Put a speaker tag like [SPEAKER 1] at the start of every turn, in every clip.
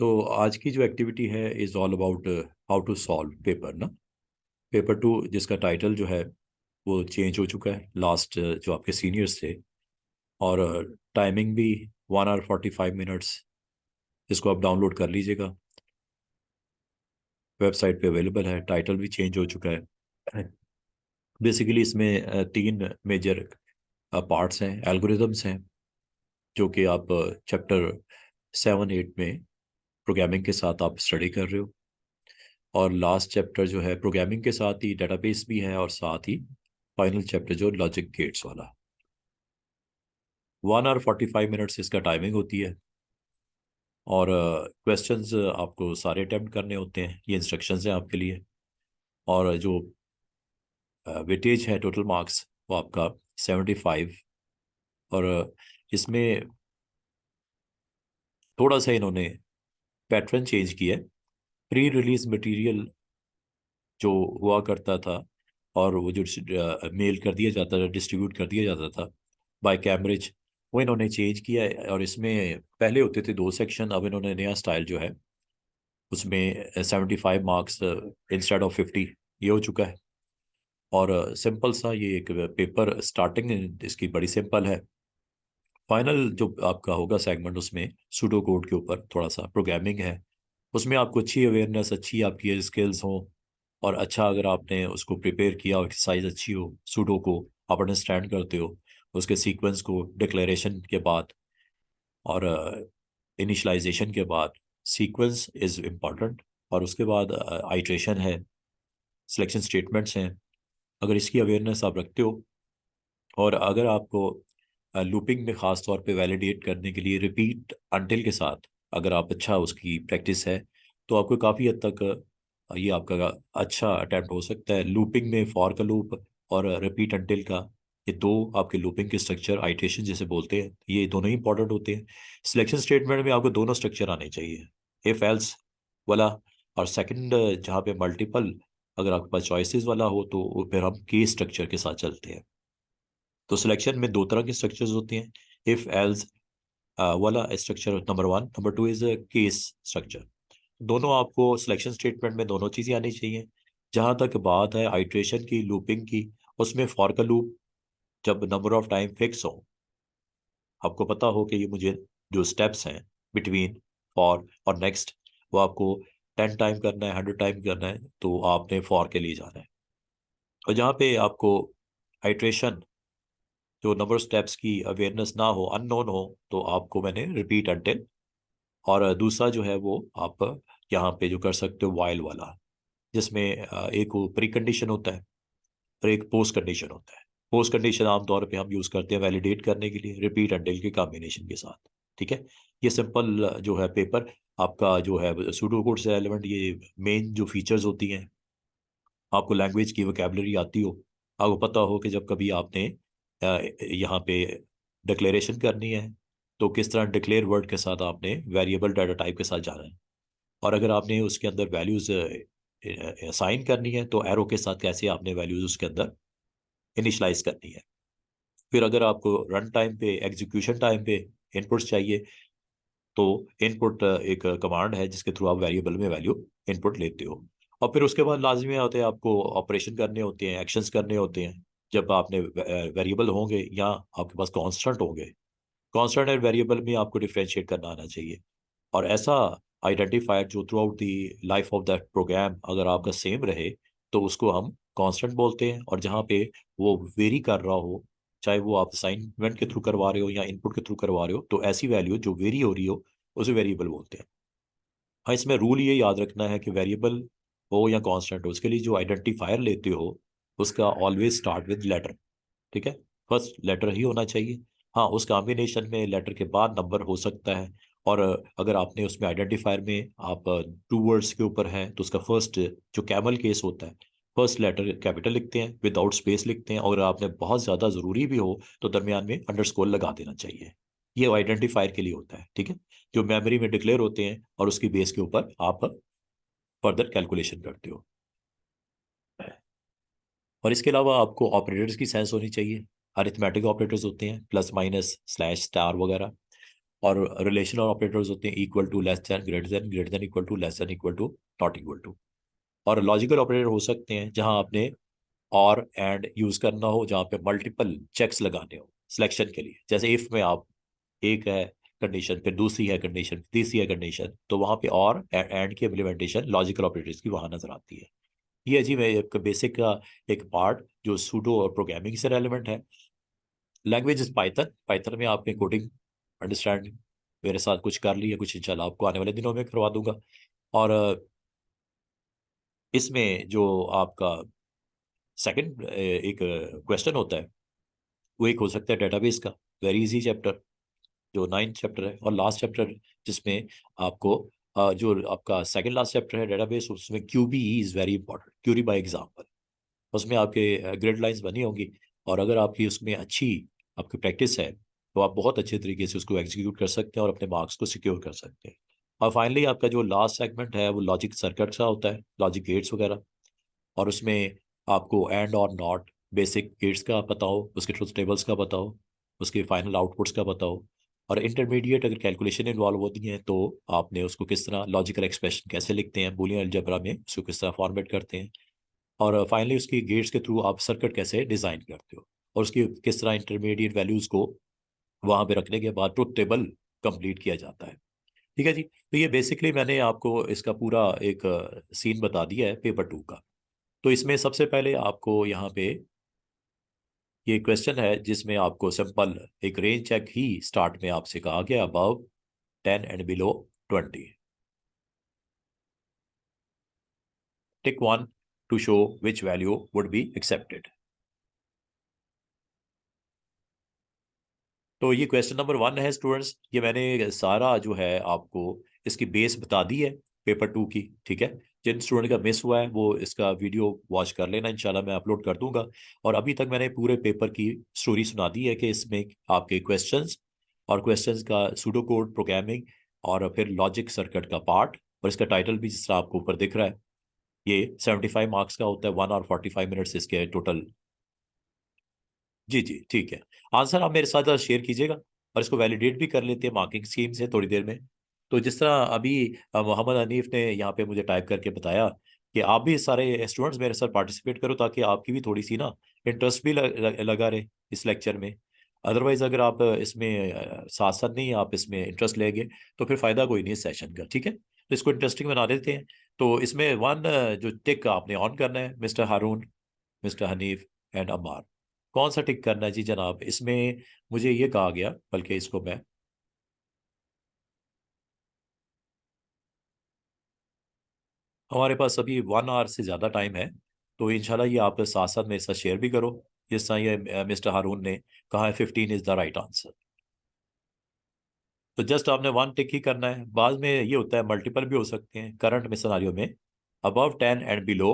[SPEAKER 1] तो आज की जो एक्टिविटी है is all about how to solve paper ना। पेपर टू जिसका टाइटल जो है वो चेंज हो चुका है लास्ट जो आपके सीनियर्स थे। और टाइमिंग भी 1 hour 45 minutes। इसको आप डाउनलोड कर लीजिएगा, वेबसाइट पे अवेलेबल है। टाइटल भी चेंज हो चुका है। बेसिकली इसमें तीन मेजर पार्ट्स हैं, एल्गोरिदम्स हैं, जो कि आप चैप्टर 7 8 में प्रोग्रामिंग के साथ आप स्टडी कर रहे हो। और लास्ट चैप्टर जो है प्रोग्रामिंग के साथ ही डेटाबेस भी है, और साथ ही फाइनल चैप्टर जो लॉजिक गेट्स वाला। 1 hour 45 minutes इसका टाइमिंग होती है। और क्वेश्चंस आपको सारे अटेम्प्ट करने होते हैं, ये इंस्ट्रक्शंस हैं आपके लिए। और जो वेटेज है, टोटल मार्क्स, वो आपका 75। और इसमें थोड़ा सा इन्होंने पैटर्न चेंज किया है। प्री रिलीज मटेरियल जो हुआ करता था, और वो जो मेल कर दिया जाता था, डिस्ट्रीब्यूट कर दिया जाता था बाय कैम्ब्रिज, वो इन्होंने चेंज किया है। और इसमें पहले होते थे 2 सेक्शन, अब इन्होंने नया स्टाइल जो है उसमें 75 मार्क्स इंस्टेड ऑफ 50 ये हो चुका है। और सिंपल सा ये एक पेपर, स्टार्टिंग इसकी बड़ी सिंपल है। फाइनल जो आपका होगा सेगमेंट, उसमें सूडो कोड के ऊपर थोड़ा सा प्रोग्रामिंग है। उसमें आपको अच्छी अवेयरनेस, अच्छी आपकी स्किल्स हो, और अच्छा अगर आपने उसको प्रिपेयर किया, एक्सरसाइज अच्छी हो, सूडो को आप अंडरस्टैंड करते हो, उसके सीक्वेंस को डिक्लेरेशन के बाद और इनिशलाइजेशन के बाद, सीक्वेंस इज़ इम्पॉर्टेंट। और उसके बाद आइट्रेशन है, सिलेक्शन स्टेटमेंट्स हैं। अगर इसकी अवेयरनेस आप रखते हो, और अगर आपको लूपिंग में ख़ास तौर पे वैलिडेट करने के लिए रिपीट अंटिल के साथ अगर आप अच्छा उसकी प्रैक्टिस है, तो आपको काफ़ी हद तक ये आपका अच्छा अटैम्प्ट हो सकता है। लूपिंग में फॉर का लूप और रिपीट अंटिल का, ये दो आपके लूपिंग के स्ट्रक्चर, आइट्रेशन जैसे बोलते हैं, ये दोनों ही इंपॉर्टेंट होते हैं। सिलेक्शन स्टेटमेंट में आपको दोनों स्ट्रक्चर आने चाहिए, इफ एल्स वाला, और सेकंड जहाँ पे मल्टीपल, अगर आपके पास चॉइसेस वाला हो तो फिर हम केस स्ट्रक्चर के साथ चलते हैं। तो सिलेक्शन में दो तरह के स्ट्रक्चर्स होते हैं, इफ एल्स वाला structure number 1, number 2 is case structure. दोनों आपको सिलेक्शन स्टेटमेंट में दोनों चीज़ें आनी चाहिए। जहाँ तक बात है आइट्रेशन की, लूपिंग की, उसमें फॉर का लूप जब नंबर ऑफ टाइम फिक्स हो, आपको पता हो कि ये मुझे जो स्टेप्स हैं बिटवीन फॉर और नेक्स्ट, वो आपको 10 टाइम करना है, 100 टाइम करना है, तो आपने फॉर के लिए जाना है। और जहाँ पे आपको आइट्रेशन, जो नंबर स्टेप्स की अवेयरनेस ना हो, अननोन हो, तो आपको मैंने रिपीट अंटिल। और दूसरा जो है वो आप यहाँ पे जो कर सकते हो वाइल वाला, जिसमें एक प्री कंडीशन होता है और एक पोस्ट कंडीशन होता है। पोस्ट कंडीशन आमतौर पे हम यूज़ करते हैं वैलिडेट करने के लिए रिपीट अंटिल के कॉम्बिनेशन के साथ। ठीक है, ये सिंपल जो है पेपर आपका जो है सूडो कोड से रेलेवेंट, ये मेन जो फीचर्स होती हैं, आपको लैंग्वेज की वोकेबलरी आती हो, आपको पता हो कि जब कभी आपने यहाँ पे डिक्लेरेशन करनी है, तो किस तरह डिक्लेयर वर्ड के साथ आपने वेरिएबल डाटा टाइप के साथ जाना है। और अगर आपने उसके अंदर वैल्यूज़ असाइन करनी है, तो एरो के साथ कैसे आपने वैल्यूज़ उसके अंदर इनिशलाइज करनी है। फिर अगर आपको रन टाइम पे, एग्जीक्यूशन टाइम पे इनपुट्स चाहिए, तो इनपुट एक कमांड है जिसके थ्रू आप वेरिएबल में वैल्यू इनपुट लेते हो। और फिर उसके बाद लाजमी होते हैं आपको ऑपरेशन करने होते हैं, एक्शंस करने होते हैं। जब आपने वेरिएबल होंगे या आपके पास कांस्टेंट होंगे, कांस्टेंट और वेरिएबल में आपको डिफ्रेंशिएट करना आना चाहिए। और ऐसा आइडेंटिफायर जो through the life of that program अगर आपका सेम रहे, तो उसको हम कांस्टेंट बोलते हैं। और जहाँ पे वो वेरी कर रहा हो, चाहे वो आप असाइनमेंट के थ्रू करवा रहे हो या इनपुट के थ्रू करवा रहे हो, तो ऐसी वैल्यू जो वेरी हो रही हो, उसे वेरिएबल बोलते हैं। हाँ, इसमें रूल ये याद रखना है कि वेरिएबल हो या कांस्टेंट हो, उसके लिए जो आइडेंटिफायर लेते हो, उसका ऑलवेज स्टार्ट विद लेटर। ठीक है, फर्स्ट लेटर ही होना चाहिए। हाँ, उस कॉम्बिनेशन में लेटर के बाद नंबर हो सकता है। और अगर आपने उसमें आइडेंटिफायर में आप 2 वर्ड्स के ऊपर हैं, तो उसका फर्स्ट, जो कैमल केस होता है, फर्स्ट लेटर कैपिटल लिखते हैं, विदाउट स्पेस लिखते हैं। और आपने बहुत ज़्यादा ज़रूरी भी हो तो दरमियान में अंडरस्कोर लगा देना चाहिए। ये आइडेंटिफायर के लिए होता है। ठीक है, जो मेमोरी में डिक्लेयर होते हैं, और उसकी बेस के ऊपर आप फर्दर कैलकुलेशन करते हो। और इसके अलावा आपको ऑपरेटर्स की सेंस होनी चाहिए। अरिथमेटिक ऑपरेटर्स होते हैं, प्लस माइनस स्लैश स्टार वगैरह। और रिलेशनल ऑपरेटर्स होते हैं equal to, less than, greater than, equal to, less than, equal to, not equal to. और लॉजिकल ऑपरेटर हो सकते हैं जहां आपने और एंड यूज करना हो, जहां पे मल्टीपल चेक्स लगाने हो सिलेक्शन के लिए। जैसे इफ में आप एक है कंडीशन, फिर दूसरी है कंडीशन, तीसरी है कंडीशन, तो वहां पे और एंड की इम्प्लीमेंटेशन लॉजिकल ऑपरेटर्स की वहां नजर आती है। ये जी मैं एक बेसिक का एक पार्ट जो सूडो और प्रोग्रामिंग से रेलिवेंट है। Language is Python. पाइथन में आपने कोडिंग अंडरस्टैंड मेरे साथ कुछ कर ली है, कुछ इंशाल्लाह आपको आने वाले दिनों में करवा दूंगा। और इसमें जो आपका सेकंड एक क्वेश्चन होता है, वो एक हो सकता है डेटाबेस का, वेरी इजी चैप्टर, जो 9th चैप्टर है और लास्ट चैप्टर, जिसमें आपको जो आपका सेकंड लास्ट चैप्टर है डेटाबेस, उसमें QBE is very important, query by example. उसमें आपके ग्रिड लाइंस बनी होंगी, और अगर आपकी उसमें अच्छी आपकी प्रैक्टिस है तो आप बहुत अच्छे तरीके से उसको एग्जीक्यूट कर सकते हैं और अपने मार्क्स को सिक्योर कर सकते हैं। और फाइनली आपका जो लास्ट सेगमेंट है वो लॉजिक सर्किट का होता है, लॉजिक गेट्स वगैरह। और उसमें आपको एंड और नॉट, बेसिक गेट्स का पता हो, उसके ट्रुथ टेबल्स का पता हो, उसके फाइनल आउटपुट्स का पता हो। और इंटरमीडिएट अगर कैलकुलेशन इन्वॉल्व होती हैं तो आपने उसको किस तरह लॉजिकल एक्सप्रेशन कैसे लिखते हैं बूलियन अलजेब्रा में, उसको किस तरह फॉर्मेट करते हैं। और फाइनली उसकी गेट्स के थ्रू आप सर्किट कैसे डिज़ाइन करते हो, और उसकी किस तरह इंटरमीडिएट वैल्यूज़ को वहाँ पे रखने के बाद ट्रुथ टेबल कंप्लीट किया जाता है। ठीक है जी, तो ये बेसिकली मैंने आपको इसका पूरा एक सीन बता दिया है पेपर 2 का। तो इसमें सबसे पहले आपको यहाँ पे ये क्वेश्चन है जिसमें आपको सिंपल एक रेंज चेक ही स्टार्ट में आपसे कहा गया, above 10 and below 20, tick 1 to show which value would be accepted. तो ये क्वेश्चन नंबर 1 है स्टूडेंट्स, ये मैंने सारा जो है आपको इसकी बेस बता दी है पेपर 2 की। ठीक है, जिन स्टूडेंट का मिस हुआ है वो इसका वीडियो वॉच कर लेना, इंशाल्लाह मैं अपलोड कर दूंगा। और अभी तक मैंने पूरे पेपर की स्टोरी सुना दी है कि इसमें आपके क्वेश्चंस और क्वेश्चंस का सूडो कोड प्रोग्रामिंग, और फिर लॉजिक सर्किट का पार्ट, और इसका टाइटल भी जिस तरह आपको ऊपर दिख रहा है, ये 75 मार्क्स का होता है, 1 और 45 मिनट्स इसके टोटल। जी जी ठीक है, आंसर आप मेरे साथ शेयर कीजिएगा, और इसको वैलिडेट भी कर लेते हैं मार्किंग स्कीम से थोड़ी देर में। तो जिस तरह अभी मोहम्मद हनीफ ने यहाँ पे मुझे टाइप करके बताया कि आप भी सारे स्टूडेंट्स मेरे साथ पार्टिसिपेट करो, ताकि आपकी भी थोड़ी सी ना इंटरेस्ट भी लगा रहे इस लेक्चर में। अदरवाइज अगर आप इसमें साथ साथ नहीं आप इसमें इंटरेस्ट लेंगे तो फिर फायदा कोई नहीं इस सेशन का। ठीक है, तो इसको इंटरेस्टिंग बना देते हैं। तो इसमें वन जो टिक आपने ऑन करना है, mister Haroon, mister Hanif and Ammar, कौन सा टिक करना है जी जनाब इसमें? मुझे ये कहा गया, बल्कि इसको मैं, हमारे पास अभी 1 आवर से ज़्यादा टाइम है, तो इंशाल्लाह ये आप साथ साथ मेरे साथ शेयर भी करो। जिस तरह ये मिस्टर हारून ने कहा है 15 इज़ द राइट आंसर, तो जस्ट आपने 1 टिक ही करना है। बाद में ये होता है मल्टीपल भी हो सकते हैं, करंट में सिनारियो में above 10 and below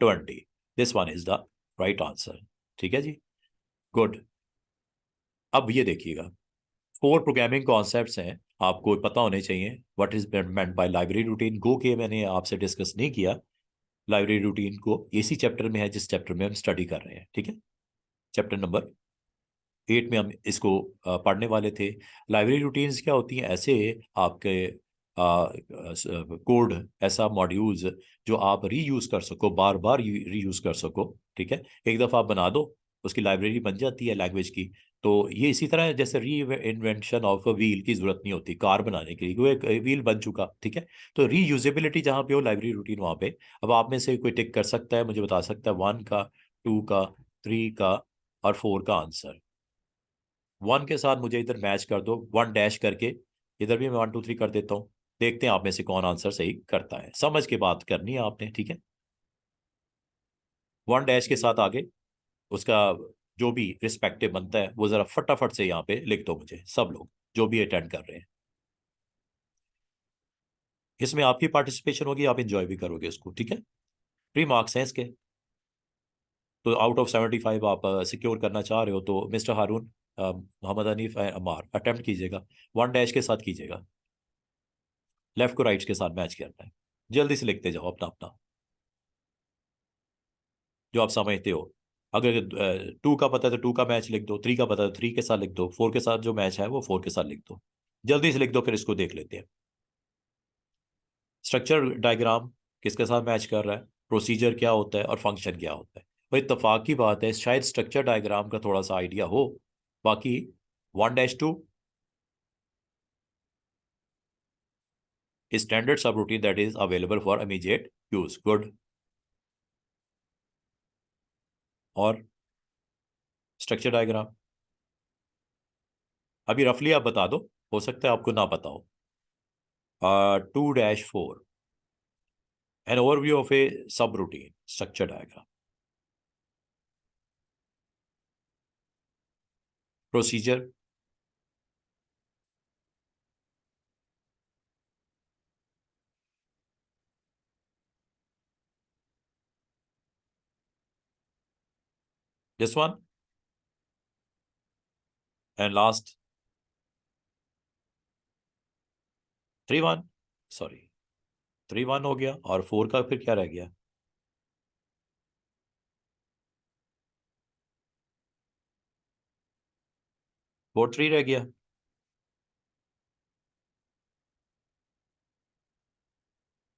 [SPEAKER 1] 20, this one is the right answer. ठीक है जी, गुड। अब ये देखिएगा, 4 प्रोग्रामिंग कॉन्सेप्ट्स हैं आपको पता होने चाहिए। What is meant by library routine, गो के मैंने आपसे डिस्कस नहीं किया। लाइब्रेरी रूटीन को इसी चैप्टर में है जिस चैप्टर में हम स्टडी कर रहे हैं। ठीक है, चैप्टर नंबर 8 में हम इसको पढ़ने वाले थे। लाइब्रेरी रूटीन्स क्या होती हैं? ऐसे आपके कोड, ऐसा मॉड्यूल्स जो आप रीयूज कर सको, बार बार रीयूज कर सको। ठीक है, एक दफ़ा आप बना दो, उसकी लाइब्रेरी बन जाती है लैंग्वेज की। तो ये इसी तरह है जैसे री इन्वेंशन ऑफ अ व्हील की जरूरत नहीं होती कार बनाने के लिए, वो एक व्हील बन चुका। ठीक है, तो रीयूजेबिलिटी जहाँ पे हो लाइब्रेरी रूटीन वहाँ पे। अब आप में से कोई टिक कर सकता है, मुझे बता सकता है 1 का, 2 का, 3 का और 4 का आंसर। 1 के साथ मुझे इधर मैच कर दो, 1 डैश करके, इधर भी मैं 1 2 3 कर देता हूँ। देखते हैं आप में से कौन आंसर सही करता है, समझ के बात करनी है आपने। ठीक है, 1 डैश के साथ आगे उसका जो भी रिस्पेक्टिव बनता है वो जरा फटाफट से यहाँ पे लिख दो मुझे, सब लोग जो भी अटेंड कर रहे हैं। इसमें आपकी पार्टिसिपेशन होगी, आप इंजॉय भी करोगे इसको। ठीक है, 3 मार्क्स हैं इसके। तो आउट ऑफ 75 आप सिक्योर करना चाह रहे हो तो मिस्टर हारून, मोहम्मद हनीफ अमार अटेम्प्ट कीजिएगा, 1 डैश के साथ कीजिएगा, लेफ्ट को राइट के साथ मैच करना है। जल्दी से लिखते जाओ अपना अपना जो आप समझते हो। अगर 2 का पता है तो 2 का मैच लिख दो, 3 का पता है तो 3 के साथ लिख दो, 4 के साथ जो मैच है वो 4 के साथ लिख दो। जल्दी से लिख दो, फिर इसको देख लेते हैं। स्ट्रक्चर डायग्राम किसके साथ मैच कर रहा है, प्रोसीजर क्या होता है और फंक्शन क्या होता है। भाई इत्तेफाक की बात है, शायद स्ट्रक्चर डायग्राम का थोड़ा सा आइडिया हो। बाकी 1-2 स्टैंडर्ड सब routine that is available for immediate use, good. और स्ट्रक्चर डायग्राम अभी रफली आप बता दो, हो सकता है आपको ना पता हो। 2-4 एन ओवरव्यू ऑफ ए सब routine structure diagram. Procedure, this one, and last 3-1, sorry 3-1 हो गया, और 4 का फिर क्या रह गया? 4-3 रह गया।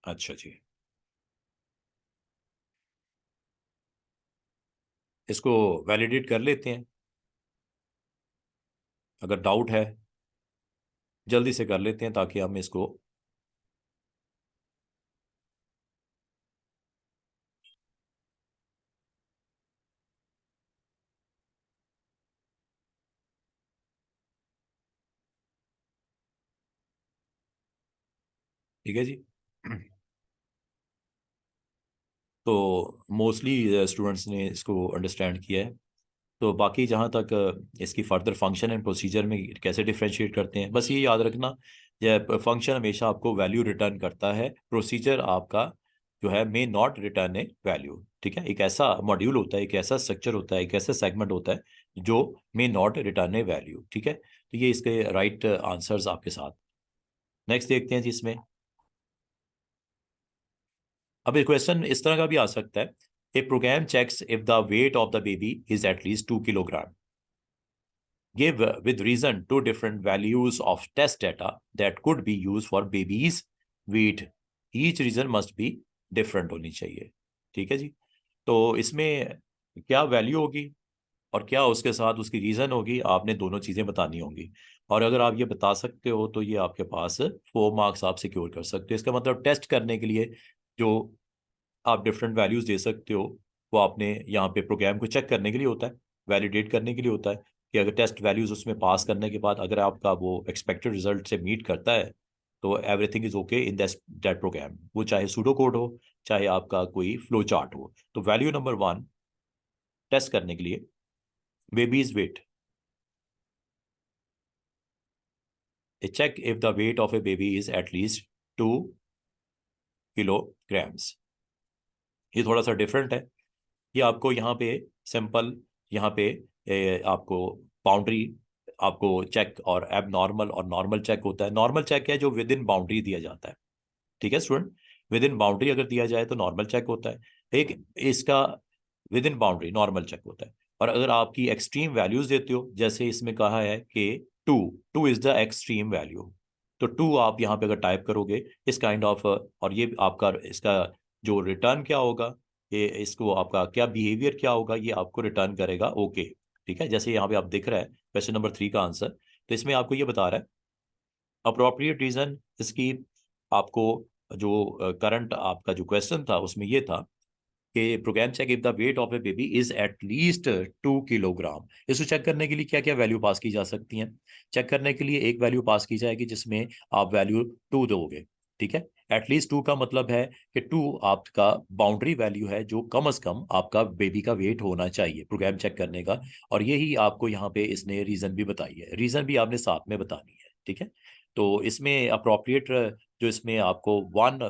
[SPEAKER 1] अच्छा जी, इसको वैलिडेट कर लेते हैं, अगर डाउट है जल्दी से कर लेते हैं ताकि हम इसको। ठीक है जी। तो मोस्टली स्टूडेंट्स ने इसको अंडरस्टैंड किया है। तो बाकी जहाँ तक इसकी फर्दर फंक्शन एंड प्रोसीजर में कैसे डिफ्रेंशिएट करते हैं, बस ये याद रखना, यह फंक्शन हमेशा आपको वैल्यू रिटर्न करता है, प्रोसीजर आपका जो है may not return A value. ठीक है, एक ऐसा मॉड्यूल होता है, एक ऐसा स्ट्रक्चर होता है, एक ऐसा सेगमेंट होता है जो may not return A value. ठीक है, तो ये इसके राइट आंसर्स आपके साथ। नेक्स्ट देखते हैं जी इसमें। अब ये क्वेश्चन इस तरह का भी आ सकता है, a program checks if the weight of the baby is at least 2 kilogram. Give with reason two different values of test data that could be used for babies weight. Each reason must be different होनी चाहिए। ठीक है जी। तो इसमें क्या value होगी और क्या उसके साथ उसकी रीज़न होगी, आपने दोनों चीज़ें बतानी होंगी। और अगर आप ये बता सकते हो तो ये आपके पास 4 मार्क्स आप सिक्योर कर सकते हो। इसका मतलब टेस्ट करने के लिए जो आप डिफरेंट वैल्यूज दे सकते हो, वो आपने यहाँ पे प्रोग्राम को चेक करने के लिए होता है, वैलिडेट करने के लिए होता है, कि अगर टेस्ट वैल्यूज उसमें पास करने के बाद अगर आपका वो एक्सपेक्टेड रिजल्ट से मीट करता है तो everything is okay in that program, वो चाहे सूडो कोड हो चाहे आपका कोई फ्लो चार्ट हो। तो वैल्यू नंबर 1 टेस्ट करने के लिए, baby's weight, a check if the weight of a baby is at least 2 kilograms. ये थोड़ा सा डिफरेंट है। ये आपको यहाँ पे सिंपल, यहाँ पे आपको बाउंड्री आपको चेक और एब नॉर्मल और नॉर्मल चेक होता है। नॉर्मल चेक है जो विद इन बाउंड्री दिया जाता है। ठीक है स्टूडेंट, विद इन बाउंड्री अगर दिया जाए तो नॉर्मल चेक होता है। एक इसका within boundary normal check होता है। और अगर आपकी एक्सट्रीम वैल्यूज देते हो, जैसे इसमें कहा है कि two, two is the extreme value, तो टू आप यहाँ पे अगर टाइप करोगे इस काइंड ऑफ, और ये आपका इसका जो रिटर्न क्या होगा, ये इसको आपका क्या बिहेवियर क्या होगा, ये आपको रिटर्न करेगा ओके। ठीक है, जैसे यहाँ पे आप दिख रहा है क्वेश्चन नंबर 3 का आंसर, तो इसमें आपको ये बता रहा है अप्रोप्रिएट रीजन इसकी। आपको जो करंट आपका जो क्वेश्चन था उसमें ये था कि program check if the weight of a baby is at least 2 kilogram. इसको चेक करने के लिए क्या क्या वैल्यू पास की जा सकती हैं? चेक करने के लिए एक वैल्यू पास की जाएगी जिसमें आप वैल्यू 2 दोगे। ठीक है, एटलीस्ट 2 का मतलब है कि 2 आपका बाउंड्री वैल्यू है जो कम से कम आपका बेबी का वेट होना चाहिए प्रोग्राम चेक करने का। और यही आपको यहाँ पे इसने रीजन भी बताई है, रीजन भी आपने साथ में बतानी है। ठीक है, तो इसमें अप्रोप्रिएट जो इसमें आपको 1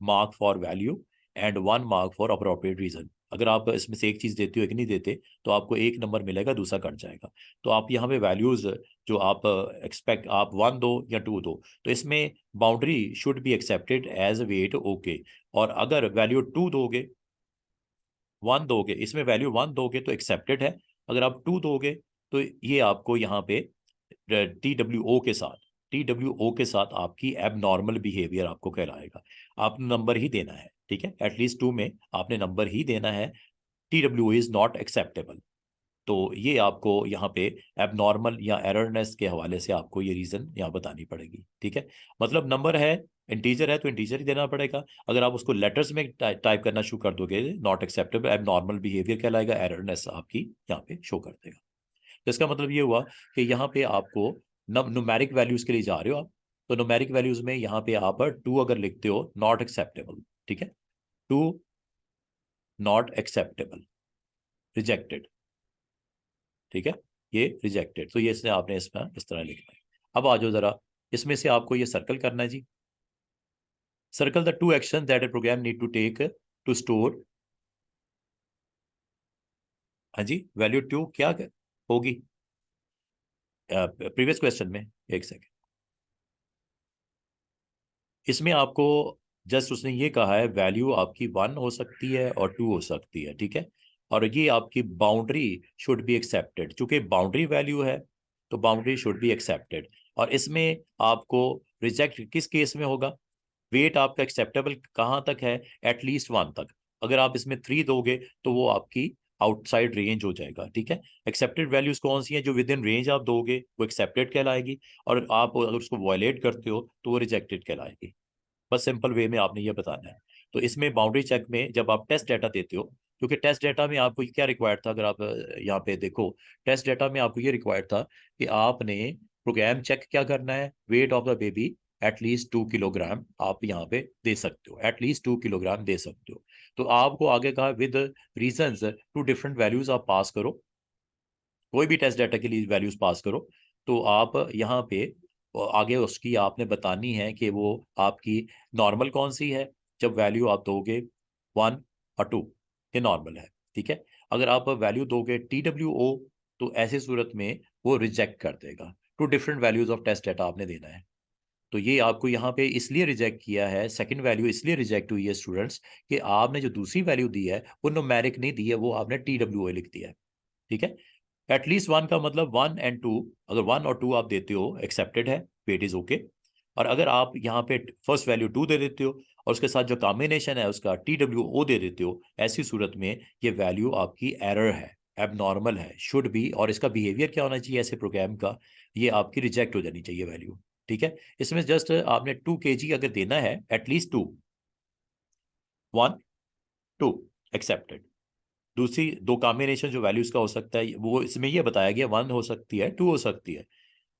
[SPEAKER 1] mark for value and 1 mark for appropriate reason. अगर आप इसमें से एक चीज देते हो एक नहीं देते तो आपको 1 नंबर मिलेगा, दूसरा कट जाएगा। तो आप यहाँ पे वैल्यूज जो आप एक्सपेक्ट, आप 1 दो या 2 दो, तो इसमें boundary should be accepted as weight okay. और अगर वैल्यू 2 दोगे, 1 दोगे, इसमें वैल्यू 1 दोगे तो एक्सेप्टेड है। अगर आप 2 दोगे तो ये आपको यहाँ पे TWO के साथ TWO के साथ आपकी एबनॉर्मल बिहेवियर आपको कहलाएगा। आपने नंबर ही देना है, ठीक है, एटलीस्ट 2 में आपने नंबर ही देना है। TWO is not acceptable. तो ये आपको यहाँ पे एबनॉर्मल या एररनेस के हवाले से आपको ये रीजन यहाँ बतानी पड़ेगी, ठीक है। मतलब नंबर है, इंटीजर है तो इंटीजर ही देना पड़ेगा। अगर आप उसको लेटर्स में टाइप करना शुरू कर दोगे, नॉट एक्सेप्टेबल एबनॉर्मल बिहेवियर कहलाएगा, एररनेस आपकी यहाँ पे शो कर देगा। तो इसका मतलब ये हुआ कि यहाँ पे आपको न्यूमेरिक वैल्यूज के लिए जा रहे हो आप, तो न्यूमेरिक वैल्यूज में यहाँ पे आप 2 अगर लिखते हो, नॉट एक्सेप्टेबल, ठीक है, 2 नॉट एक्सेप्टेबल, रिजेक्टेड, ठीक है, ये रिजेक्टेड, तो ये इसने आपने इसमें इस तरह लिखना है। अब आ जाओ जरा, इसमें से आपको ये सर्कल करना है जी। Circle the 2 action that a program need to take to store, हाँ जी, वैल्यू 2 क्या होगी प्रीवियस क्वेश्चन में, एक सेकेंड, इसमें आपको जस्ट उसने ये कहा है वैल्यू आपकी 1 हो सकती है और 2 हो सकती है, ठीक है, और ये आपकी बाउंड्री शुड बी एक्सेप्टेड, चूंकि बाउंड्री वैल्यू है तो बाउंड्री शुड बी एक्सेप्टेड। और इसमें आपको रिजेक्ट किस केस में होगा, वेट आपका एक्सेप्टेबल कहाँ तक है, एटलीस्ट 1 तक। अगर आप इसमें 3 दोगे तो वो आपकी आउटसाइड रेंज हो जाएगा, ठीक है। एक्सेप्टेड वैल्यूज कौन सी हैं, जो विद इन रेंज आप दोगे वो एक्सेप्टेड कहलाएगी, और आप अगर उसको वायलेट करते हो तो वो रिजेक्टेड कहलाएगी। बस सिंपल वे में आपने ये बताना है। तो इसमें बाउंड्री चेक में जब आप टेस्ट डाटा देते हो, क्योंकि टेस्ट डाटा में आपको क्या रिक्वायर्ड था, अगर आप यहाँ पे देखो, टेस्ट डाटा में आपको ये रिक्वायर्ड था कि आपने प्रोग्राम चेक क्या करना है, weight of the baby at least 2 kilogram आप यहाँ पे दे सकते हो, एटलीस्ट 2 किलोग्राम दे सकते हो। तो आपको आगे कहा with reasons two different values आप पास करो, कोई भी टेस्ट डाटा के लिए वैल्यूज पास करो। तो आप यहाँ पे आगे उसकी आपने बतानी है कि वो आपकी नॉर्मल कौन सी है, जब वैल्यू आप दोगे 1 और 2, ये नॉर्मल है, ठीक है। अगर आप वैल्यू दोगे TWO तो ऐसी सूरत में वो रिजेक्ट कर देगा। 2 different values of test data आपने देना है। तो ये आपको यहाँ पे इसलिए रिजेक्ट किया है, सेकंड वैल्यू इसलिए रिजेक्ट हुई है स्टूडेंट्स, कि आपने जो दूसरी वैल्यू दी है वो न्यूमेरिक नहीं दी है, वो आपने TWO लिख दिया है, ठीक है। एटलीस्ट 1 का मतलब 1 एंड 2, अगर 1 और 2 आप देते हो एक्सेप्टेड है, वेट इज ओके। और अगर आप यहाँ पे फर्स्ट वैल्यू 2 दे देते हो और उसके साथ जो कॉम्बिनेशन है उसका TWO दे देते हो, ऐसी सूरत में ये वैल्यू आपकी एरर है, एबनॉर्मल है, शुड बी, और इसका बिहेवियर क्या होना चाहिए ऐसे प्रोग्राम का, ये आपकी रिजेक्ट हो जानी चाहिए वैल्यू, ठीक है। इसमें जस्ट आपने 2 kg अगर देना है, एटलीस्ट 2, 1, 2 एक्सेप्टेड। दूसरी दो कॉम्बिनेशन जो वैल्यूज का हो सकता है वो इसमें ये बताया गया, 1 हो सकती है, 2 हो सकती है।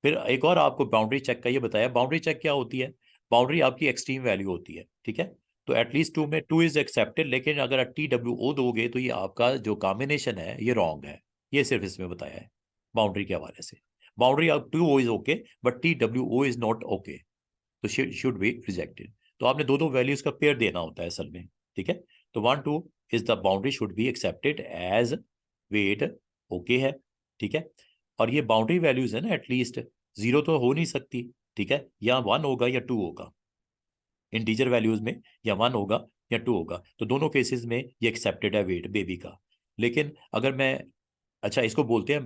[SPEAKER 1] फिर एक और आपको बाउंड्री चेक का ये बताया, बाउंड्री चेक क्या होती है, बाउंड्री आपकी एक्सट्रीम वैल्यू होती है, ठीक है। तो एटलीस्ट 2 में 2 इज एक्सेप्टेड, लेकिन अगर आप TWO दोगे तो ये आपका जो कॉम्बिनेशन है ये रॉन्ग है, ये सिर्फ इसमें बताया है बाउंड्री के हवाले से। बाउंड्री आप 2 is okay but TWO is not okay, तो शुड बी रिजेक्टेड। तो आपने दो दो वैल्यूज का पेयर देना होता है असल में, ठीक है। तो 1 2 is the boundary should be accepted as weight, okay है, ठीक है। और ये बाउंड्री वैल्यूज है ना, एटलीस्ट 0 तो हो नहीं सकती, ठीक है, या 1 होगा या 2 होगा, इंटीजर वैल्यूज में या 1 होगा या 2 होगा, तो दोनों केसेस में ये एक्सेप्टेड है वेट बेबी का। लेकिन अगर मैं, अच्छा इसको बोलते हैं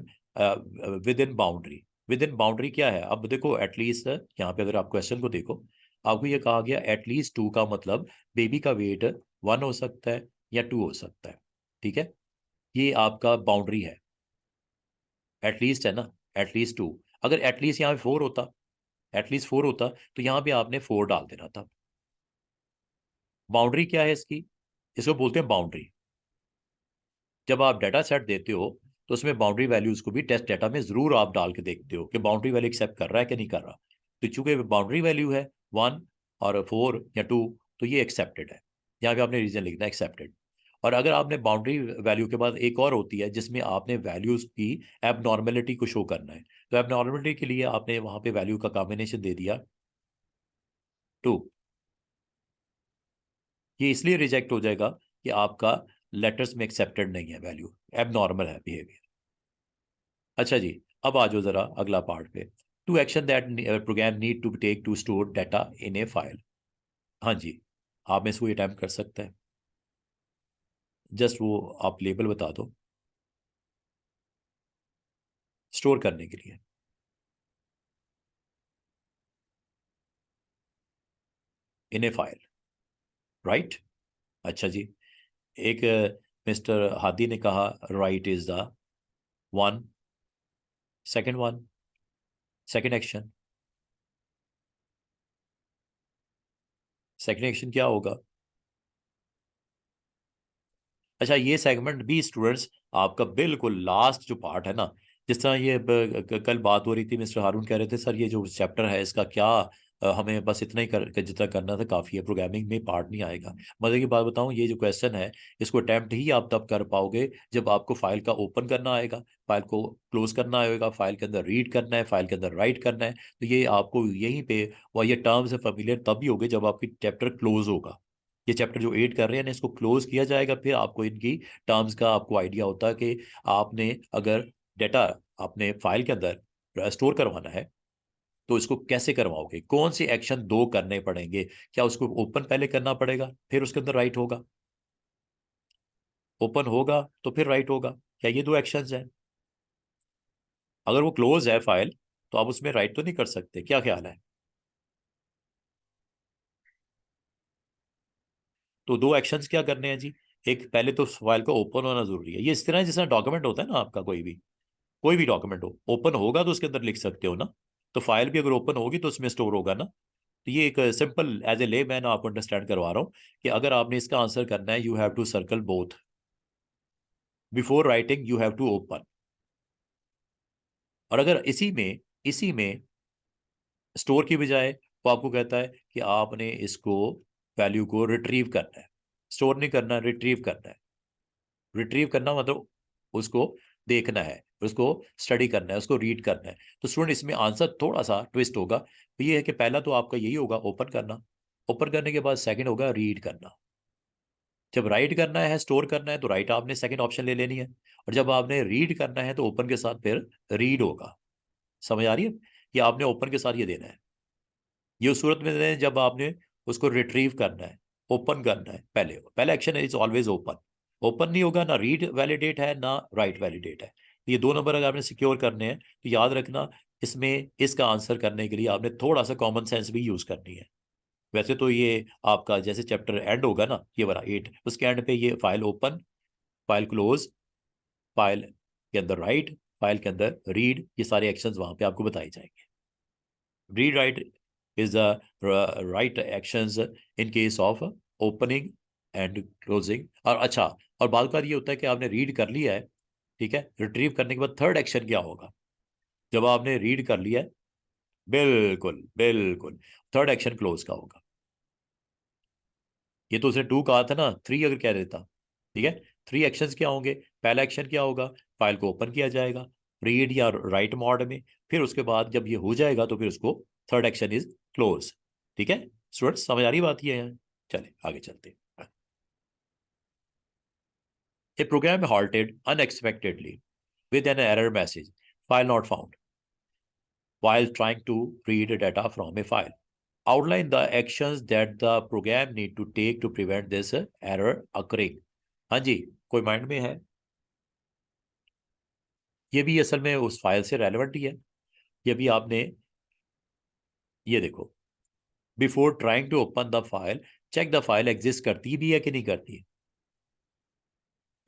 [SPEAKER 1] with in boundary. With in boundary क्या है, अब देखो एटलीस्ट यहाँ पे अगर आप क्वेश्चन को देखो, आपको ये कहा गया एटलीस्ट 2 का मतलब बेबी का वेट 1 हो सकता है या 2 हो सकता है, ठीक है, ये आपका बाउंड्री है, एटलीस्ट है ना, एटलीस्ट 2। अगर एटलीस्ट यहाँ पे 4 होता, एटलीस्ट 4 होता तो यहाँ पे आपने 4 डाल देना था। बाउंड्री क्या है इसकी, इसको बोलते हैं बाउंड्री। जब आप डाटा सेट देते हो तो उसमें बाउंड्री वैल्यूज को भी टेस्ट डाटा में जरूर आप डाल के देखते हो कि बाउंड्री वैल्यू एक्सेप्ट कर रहा है कि नहीं कर रहा। तो चूंकि बाउंड्री वैल्यू है 1 और 4 या 2, तो ये एक्सेप्टेड है, यहाँ पे आपने रीजन लिखना है एक्सेप्टेड। और अगर आपने बाउंड्री वैल्यू के बाद एक और होती है जिसमें आपने वैल्यूज की एबनॉर्मेलिटी को शो करना है, तो एबनॉर्मेलिटी के लिए आपने वहां पे वैल्यू का कॉम्बिनेशन दे दिया 2, ये इसलिए रिजेक्ट हो जाएगा कि आपका लेटर्स में एक्सेप्टेड नहीं है वैल्यू, एबनॉर्मल है बिहेवियर। अच्छा जी, अब आ जाओ जरा अगला पार्ट पे। Two action that program need to take to store data in a file, हाँ जी, आप इसको अटैम्प्ट कर सकते हैं, जस्ट वो आप लेबल बता दो, स्टोर करने के लिए। इन ए फाइल, राइट। अच्छा जी, एक मिस्टर हादी ने कहा right is the one, second second action, second action क्या होगा? अच्छा, ये सेगमेंट भी स्टूडेंट्स आपका बिल्कुल लास्ट जो पार्ट है ना, जिस तरह ये कल बात हो रही थी, मिस्टर हारून कह रहे थे सर ये जो चैप्टर है इसका क्या हमें बस इतना ही जितना करना था काफ़ी है, प्रोग्रामिंग में पार्ट नहीं आएगा। मजे की बात बताऊं, ये जो क्वेश्चन है इसको अटैम्प्ट ही आप तब कर पाओगे जब आपको फाइल का ओपन करना आएगा, फाइल को क्लोज करना आएगा, फाइल के अंदर रीड करना है, फाइल के अंदर राइट करना है। तो ये आपको यहीं पे वह ये टर्म्स से फेमिलियर तभी होगे जब आपकी चैप्टर क्लोज होगा। ये चैप्टर जो 8 कर रहे हैं ना इसको क्लोज किया जाएगा, फिर आपको इनकी टर्म्स का आपको आइडिया होता है कि आपने अगर डेटा आपने फाइल के अंदर स्टोर करवाना है तो इसको कैसे करवाओगे, कौन से एक्शन दो करने पड़ेंगे, क्या उसको ओपन पहले करना पड़ेगा फिर उसके अंदर राइट होगा, ओपन होगा तो फिर राइट होगा, क्या ये दो एक्शंस हैं? अगर वो क्लोज है फाइल तो आप उसमें राइट तो नहीं कर सकते, क्या ख्याल है? तो दो एक्शंस क्या करने हैं जी? एक, पहले तो फाइल को ओपन होना जरूरी है, ये इस तरह जिस डॉक्यूमेंट होता है ना आपका, कोई भी डॉक्यूमेंट हो ओपन होगा तो उसके अंदर लिख सकते हो ना, तो फाइल भी अगर ओपन होगी तो उसमें स्टोर होगा ना। तो ये एक सिंपल एज ए ले मैन आपको अंडरस्टैंड करवा रहा हूँ कि अगर आपने इसका आंसर करना है you have to circle both, before writing you have to open. और अगर इसी में स्टोर की बजाय वो आपको कहता है कि आपने इसको वैल्यू को रिट्रीव करना है, स्टोर नहीं करना, रिट्रीव करना है। रिट्रीव करना मतलब उसको देखना है, उसको स्टडी करना है, उसको रीड करना है। तो स्टूडेंट इसमें आंसर थोड़ा सा ट्विस्ट होगा, तो ये है कि पहला तो आपका यही होगा ओपन करना, ओपन करने के बाद सेकंड होगा रीड करना। जब राइट करना है, स्टोर करना है, तो राइट आपने सेकंड ऑप्शन ले लेनी है, और जब आपने रीड करना है तो ओपन के साथ फिर रीड होगा। समझ आ रही है? ये आपने ओपन के साथ ये देना है। ये उस सूरत में देना है जब आपने उसको रिट्रीव करना है, ओपन करना है, पहले पहला action is always open. Open नहीं होगा ना रीड वैलिडेट है ना राइट वैलिडेट है। तो ये दो नंबर अगर आपने सिक्योर करने हैं तो याद रखना, इसमें इसका आंसर करने के लिए आपने थोड़ा सा कॉमन सेंस भी यूज करनी है। वैसे तो ये आपका जैसे चैप्टर एंड होगा ना, ये वाला 8, उसके एंड पे ये file open, file close, file के अंदर राइट, फाइल के अंदर रीड, ये सारे एक्शंस वहां पे आपको बताए जाएंगे। Read write is the right actions in case of opening and closing. और अच्छा, और बात बात ये होता है कि आपने रीड कर लिया है, ठीक है, रिट्रीव करने के बाद थर्ड एक्शन क्या होगा? जब आपने रीड कर लिया है, बिल्कुल बिल्कुल, थर्ड एक्शन क्लोज का होगा। ये तो उसने 2 कहा था ना, 3 अगर कह देता, ठीक है। 3 एक्शंस क्या होंगे? पहला एक्शन क्या होगा? फाइल को ओपन किया जाएगा रीड या राइट मोड में, फिर उसके बाद जब ये हो जाएगा तो फिर उसको थर्ड एक्शन इज क्लोज। ठीक है स्टूडेंट्स, समझ आ रही बात ये है? चले आगे चलते हैं। A program halted unexpectedly with an error message, file not found, while trying to read data from a file. Outline the actions that the program need to take to prevent this error occurring. हाँ जी, कोई mind में है? ये भी असल में उस file से रेलेवेंट ही है। ये भी आपने, ये देखो, before trying to open the file check the file exist करती भी है कि नहीं करती।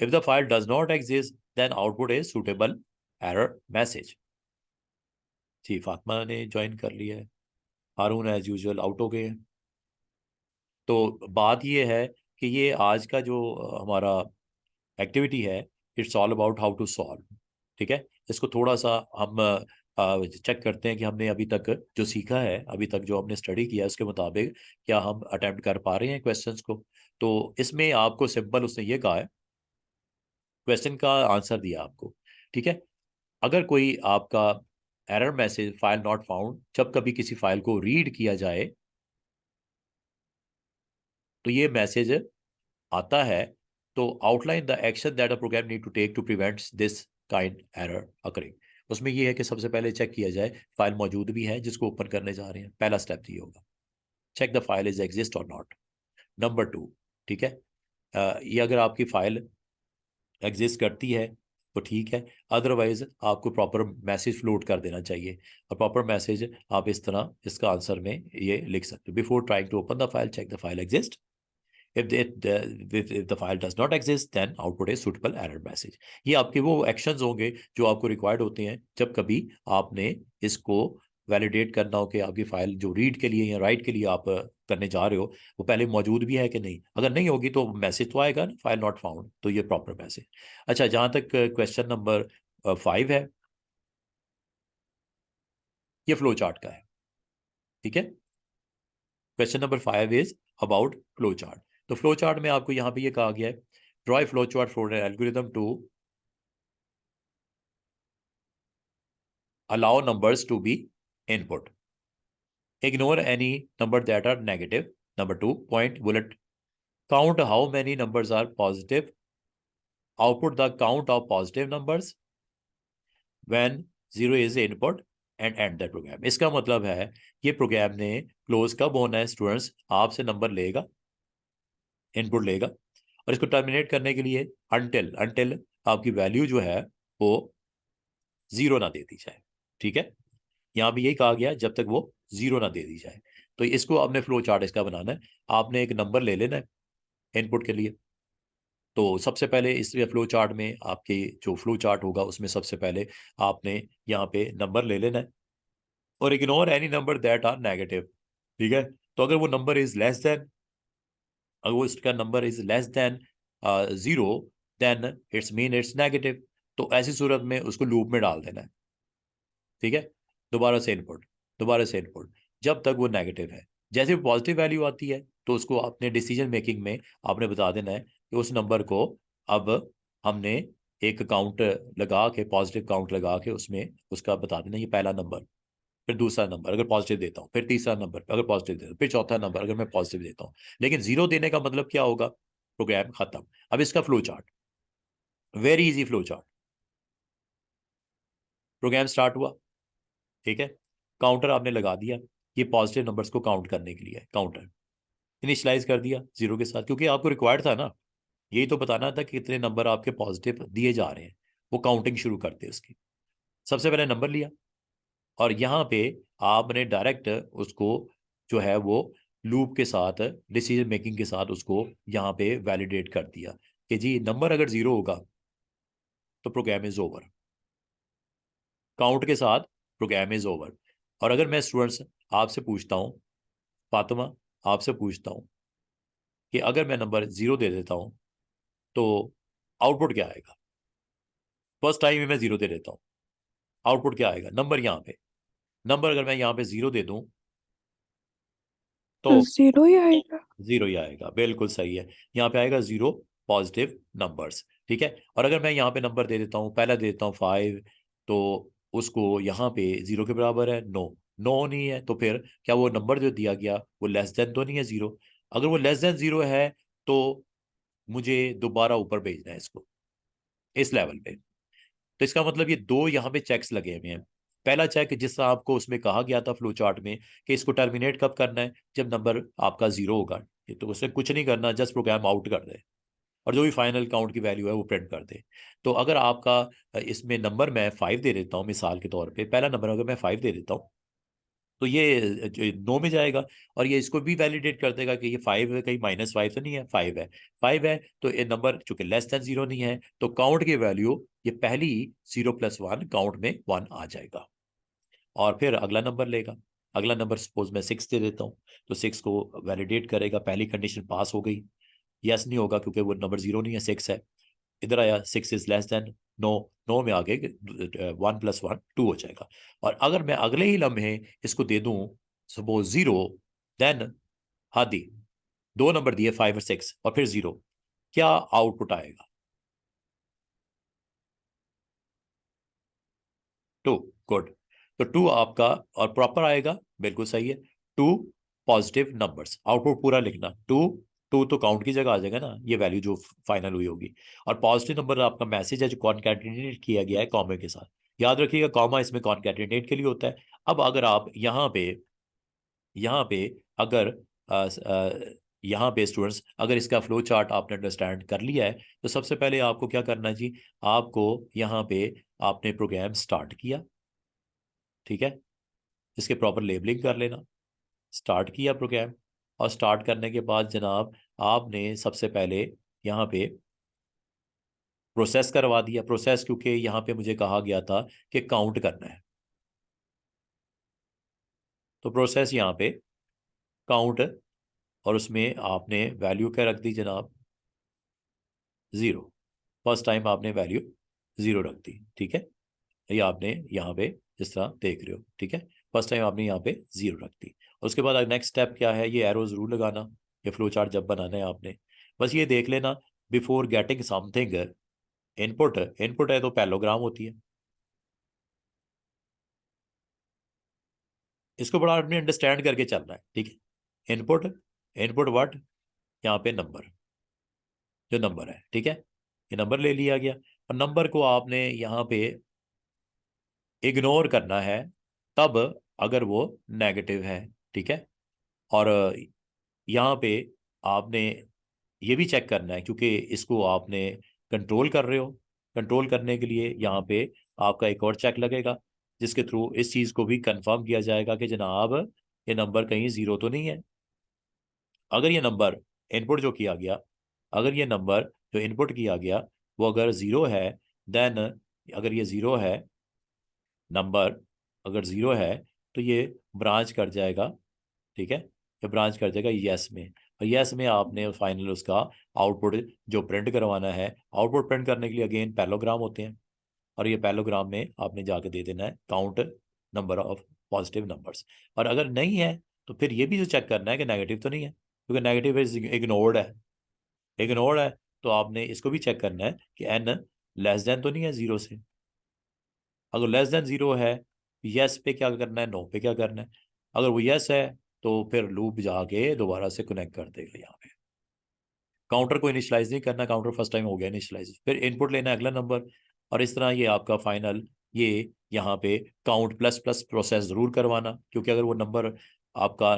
[SPEAKER 1] If the file does not exist then output is suitable error message. जी, फातिमा ने ज्वाइन कर लिया है, हारून एज यूजुअल आउट हो गए हैं। तो बात ये है कि ये आज का जो हमारा एक्टिविटी है, it's all about how to solve. ठीक है, इसको थोड़ा सा हम चेक करते हैं कि हमने अभी तक जो सीखा है, अभी तक जो हमने स्टडी किया है उसके मुताबिक क्या हम अटेम्प्ट कर पा रहे हैं क्वेश्चंस को। तो इसमें आपको सिंपल उसने ये कहा है, क्वेश्चन का आंसर दिया आपको, ठीक है। अगर कोई आपका error message file not found जब कभी किसी फाइल को रीड किया जाए तो ये मैसेज आता है, तो outline the action that a program need to take to prevent this kind error occurring. उसमें ये है कि सबसे पहले चेक किया जाए फाइल मौजूद भी है जिसको ओपन करने जा रहे हैं, पहला स्टेप ये होगा, check the file is exist और नॉट। नंबर 2, ठीक है, ये अगर आपकी फाइल एग्जिस्ट करती है तो ठीक है, अदरवाइज आपको प्रॉपर मैसेज फ्लोट कर देना चाहिए। और प्रॉपर मैसेज आप इस तरह इसका आंसर में ये लिख सकते हो, before trying to open the file check the file exist, if the file does not exist then output a suitable error message। ये आपके वो एक्शंस होंगे जो आपको रिक्वायर्ड होते हैं जब कभी आपने इसको वैलिडेट करना हो कि आपकी फाइल जो रीड के लिए या राइट के लिए आप करने जा रहे हो वो पहले मौजूद भी है कि नहीं। अगर नहीं होगी तो मैसेज तो आएगा ना, फाइल नॉट फाउंड, तो ये प्रॉपर मैसेज। अच्छा, जहां तक क्वेश्चन नंबर 5 है, ये फ्लो चार्ट का है। ठीक है, question number 5 is about flow chart. तो फ्लो चार्ट में आपको यहाँ पे ये कहा गया है, draw a flow chart for an algorithm to allow numbers to be input, ignore any number that are negative, number 2 point bullet, count how many numbers are positive, output the count of positive numbers when zero is input and end the program। इसका मतलब है ये programme ने close कब होना है students, आपसे number लेगा, इनपुट लेगा, और इसको टर्मिनेट करने के लिए अनटिल अनटिल आपकी वैल्यू जो है वो जीरो ना दे दी जाए। ठीक है, यहाँ भी यही कहा गया जब तक वो जीरो ना दे दी जाए। तो इसको आपने फ्लो चार्ट इसका बनाना है, आपने एक नंबर ले लेना है इनपुट के लिए। तो सबसे पहले इस फ्लो चार्ट में आपके जो फ्लो चार्ट होगा उसमें सबसे पहले आपने यहाँ पे नंबर ले लेना है, और ignore any number that are negative. ठीक है, तो अगर वो नंबर इज लेस देन, अगर वो इसका number is less than zero, then it's mean it's negative. तो ऐसी सूरत में उसको लूप में डाल देना है। ठीक है, दोबारा से इनपुट, दोबारा से इनपुट, जब तक वो नेगेटिव है। जैसे पॉजिटिव वैल्यू आती है तो उसको अपने डिसीजन मेकिंग में आपने बता देना है कि उस नंबर को अब हमने एक काउंट लगा के, पॉजिटिव काउंट लगा के उसमें उसका बता देना ये पहला नंबर, फिर दूसरा नंबर अगर पॉजिटिव देता हूँ, फिर तीसरा नंबर अगर पॉजिटिव देता हूँ, फिर चौथा नंबर अगर मैं पॉजिटिव देता हूँ। लेकिन जीरो देने का मतलब क्या होगा, प्रोग्राम खत्म। अब इसका flow chart, very easy flow chart. Program start हुआ, ठीक है, काउंटर आपने लगा दिया, ये पॉजिटिव नंबर्स को काउंट करने के लिए है, काउंटर इनिशियलाइज कर दिया जीरो के साथ, क्योंकि आपको रिक्वायर्ड था ना, यही तो बताना था कि कितने नंबर आपके पॉजिटिव दिए जा रहे हैं। वो काउंटिंग शुरू करते हैं उसकी। सबसे पहले नंबर लिया, और यहाँ पे आपने डायरेक्ट उसको जो है वो लूप के साथ, डिसीजन मेकिंग के साथ उसको यहाँ पे वैलिडेट कर दिया कि जी नंबर अगर जीरो होगा तो प्रोग्राम इज ओवर, काउंट के साथ प्रोग्राम इज ओवर। और अगर मैं स्टूडेंट्स आपसे पूछता हूँ, फातिमा आपसे पूछता हूँ कि अगर मैं नंबर जीरो दे देता हूँ तो आउटपुट क्या आएगा, फर्स्ट टाइम ही मैं जीरो दे देता हूँ, आउटपुट क्या आएगा, नंबर यहाँ पे, नंबर अगर मैं यहाँ पे जीरो दे दूं तो
[SPEAKER 2] जीरो ही आएगा।
[SPEAKER 1] जीरो ही आएगा, बिल्कुल सही है, यहाँ पे आएगा जीरो पॉजिटिव नंबर्स। ठीक है, और अगर मैं यहाँ पे नंबर दे देता हूँ, पहला दे देता हूँ 5, तो उसको यहाँ पे जीरो के बराबर है, नो, नो नहीं है, तो फिर क्या वो नंबर जो दिया गया वो लेस देन तो नहीं है जीरो। अगर वो लेस देन जीरो है तो मुझे दोबारा ऊपर भेजना है इसको, इस लेवल पे। तो इसका मतलब ये दो यहाँ पे चेक्स लगे हुए हैं। पहला चेक जिस तरह आपको उसमें कहा गया था फ्लो चार्ट में कि इसको टर्मिनेट कब करना है, जब नंबर आपका जीरो होगा। तो उससे कुछ नहीं करना, जस्ट प्रोग्राम आउट कर दे, और जो भी फाइनल काउंट की वैल्यू है वो प्रिंट कर दे। तो अगर आपका इसमें नंबर मैं 5 दे देता हूँ मिसाल के तौर पे, पहला नंबर अगर मैं 5 दे देता हूँ तो ये नो में जाएगा, और ये इसको भी वैलिडेट कर देगा कि ये 5 है, कहीं -5 तो नहीं है, 5 है, 5 है। तो ये नंबर चूंकि लेस देन जीरो नहीं है तो काउंट की वैल्यू ये पहली 0+1 काउंट में 1 आ जाएगा, और फिर अगला नंबर लेगा। अगला नंबर सपोज मैं 6 दे देता हूँ तो 6 को वैलिडेट करेगा, पहली कंडीशन पास हो गई, यस नहीं होगा क्योंकि वो नंबर जीरो नहीं है, 6 है। इधर आया 6 is less than no, no में आगे 1+1 2 हो जाएगा। और अगर मैं अगले ही लम्हे इसको दे दूं सपोज जीरो, देन हादी दो नंबर दिए 5 और 6 और फिर जीरो, क्या आउटपुट आएगा, 2, गुड। तो 2 आपका और प्रॉपर आएगा, बिल्कुल सही है, 2 पॉजिटिव नंबर्स, आउटपुट पूरा लिखना, 2, 2 तो काउंट की जगह आ जाएगा ना, ये वैल्यू जो फाइनल हुई होगी। और पॉजिटिव नंबर आपका मैसेज है जो कॉन्कैटिनेट किया गया है कॉमा के साथ, याद रखिएगा कॉमा इसमें कॉन्कैटिनेट के लिए होता है। अब अगर आप यहाँ पे अगर यहाँ पे स्टूडेंट्स, अगर इसका फ्लो चार्ट आपने अंडरस्टैंड कर लिया है तो सबसे पहले आपको क्या करना है जी, आपको यहाँ पे आपने प्रोग्राम स्टार्ट किया, ठीक है, इसके प्रॉपर लेबलिंग कर लेना। स्टार्ट किया प्रोग्राम, और स्टार्ट करने के बाद जनाब आपने सबसे पहले यहाँ पे प्रोसेस करवा दिया। प्रोसेस क्योंकि यहाँ पे मुझे कहा गया था कि काउंट करना है, तो प्रोसेस यहाँ पे काउंट, और उसमें आपने वैल्यू क्या रख दी जनाब, 0। फर्स्ट टाइम आपने वैल्यू 0 रख दी, ठीक है, ये आपने यहाँ पे जिस तरह देख रहे हो, ठीक है, फर्स्ट टाइम आपने यहाँ पे 0 रख दी। उसके बाद नेक्स्ट स्टेप क्या है, ये एरो जरूर लगाना, ये फ्लो चार्ट जब बनाना है आपने, बस ये देख लेना before getting something input, input है तो पैलोग्राम होती है, इसको बड़ा आपने अंडरस्टैंड करके चलना है, ठीक है। इनपुट, इनपुट व्हाट, यहाँ पे नंबर, जो नंबर है, ठीक है, ये नंबर ले लिया गया, और नंबर को आपने यहाँ पे इग्नोर करना है तब अगर वो नेगेटिव है, ठीक है। और यहाँ पे आपने ये भी चेक करना है क्योंकि इसको आपने कंट्रोल कर रहे हो, कंट्रोल करने के लिए यहाँ पे आपका एक और चेक लगेगा जिसके थ्रू इस चीज़ को भी कंफर्म किया जाएगा कि जनाब ये नंबर कहीं 0 तो नहीं है। अगर ये नंबर इनपुट जो किया गया, अगर ये नंबर जो इनपुट किया गया वो अगर 0 है, देन अगर ये 0 है, नंबर अगर 0 है तो ये ब्रांच कर जाएगा, ठीक है, ये ब्रांच कर जाएगा यस में, और यस में आपने फाइनल उसका आउटपुट जो प्रिंट करवाना है, आउटपुट प्रिंट करने के लिए अगेन पैलोग्राम होते हैं, और ये पैलोग्राम में आपने जाके दे देना है count number of positive numbers. और अगर नहीं है तो फिर ये भी जो चेक करना है कि नेगेटिव तो नहीं है, क्योंकि नेगेटिव इज इग्नोर्ड है, इग्नोर्ड है, तो आपने इसको भी चेक करना है कि एन लेस देन तो नहीं है 0 से। अगर लेस देन 0 है, यस पे क्या करना है, नो पे क्या करना है, अगर वो यस है तो फिर लूप जाके दोबारा से कनेक्ट कर देगा यहाँ पे। काउंटर को इनिशियलाइज नहीं करना, काउंटर फर्स्ट टाइम हो गया इनिशियलाइज, फिर इनपुट लेना है अगला नंबर, और इस तरह ये आपका फाइनल, ये यहाँ पे काउंट प्लस प्लस प्रोसेस जरूर करवाना, क्योंकि अगर वो नंबर आपका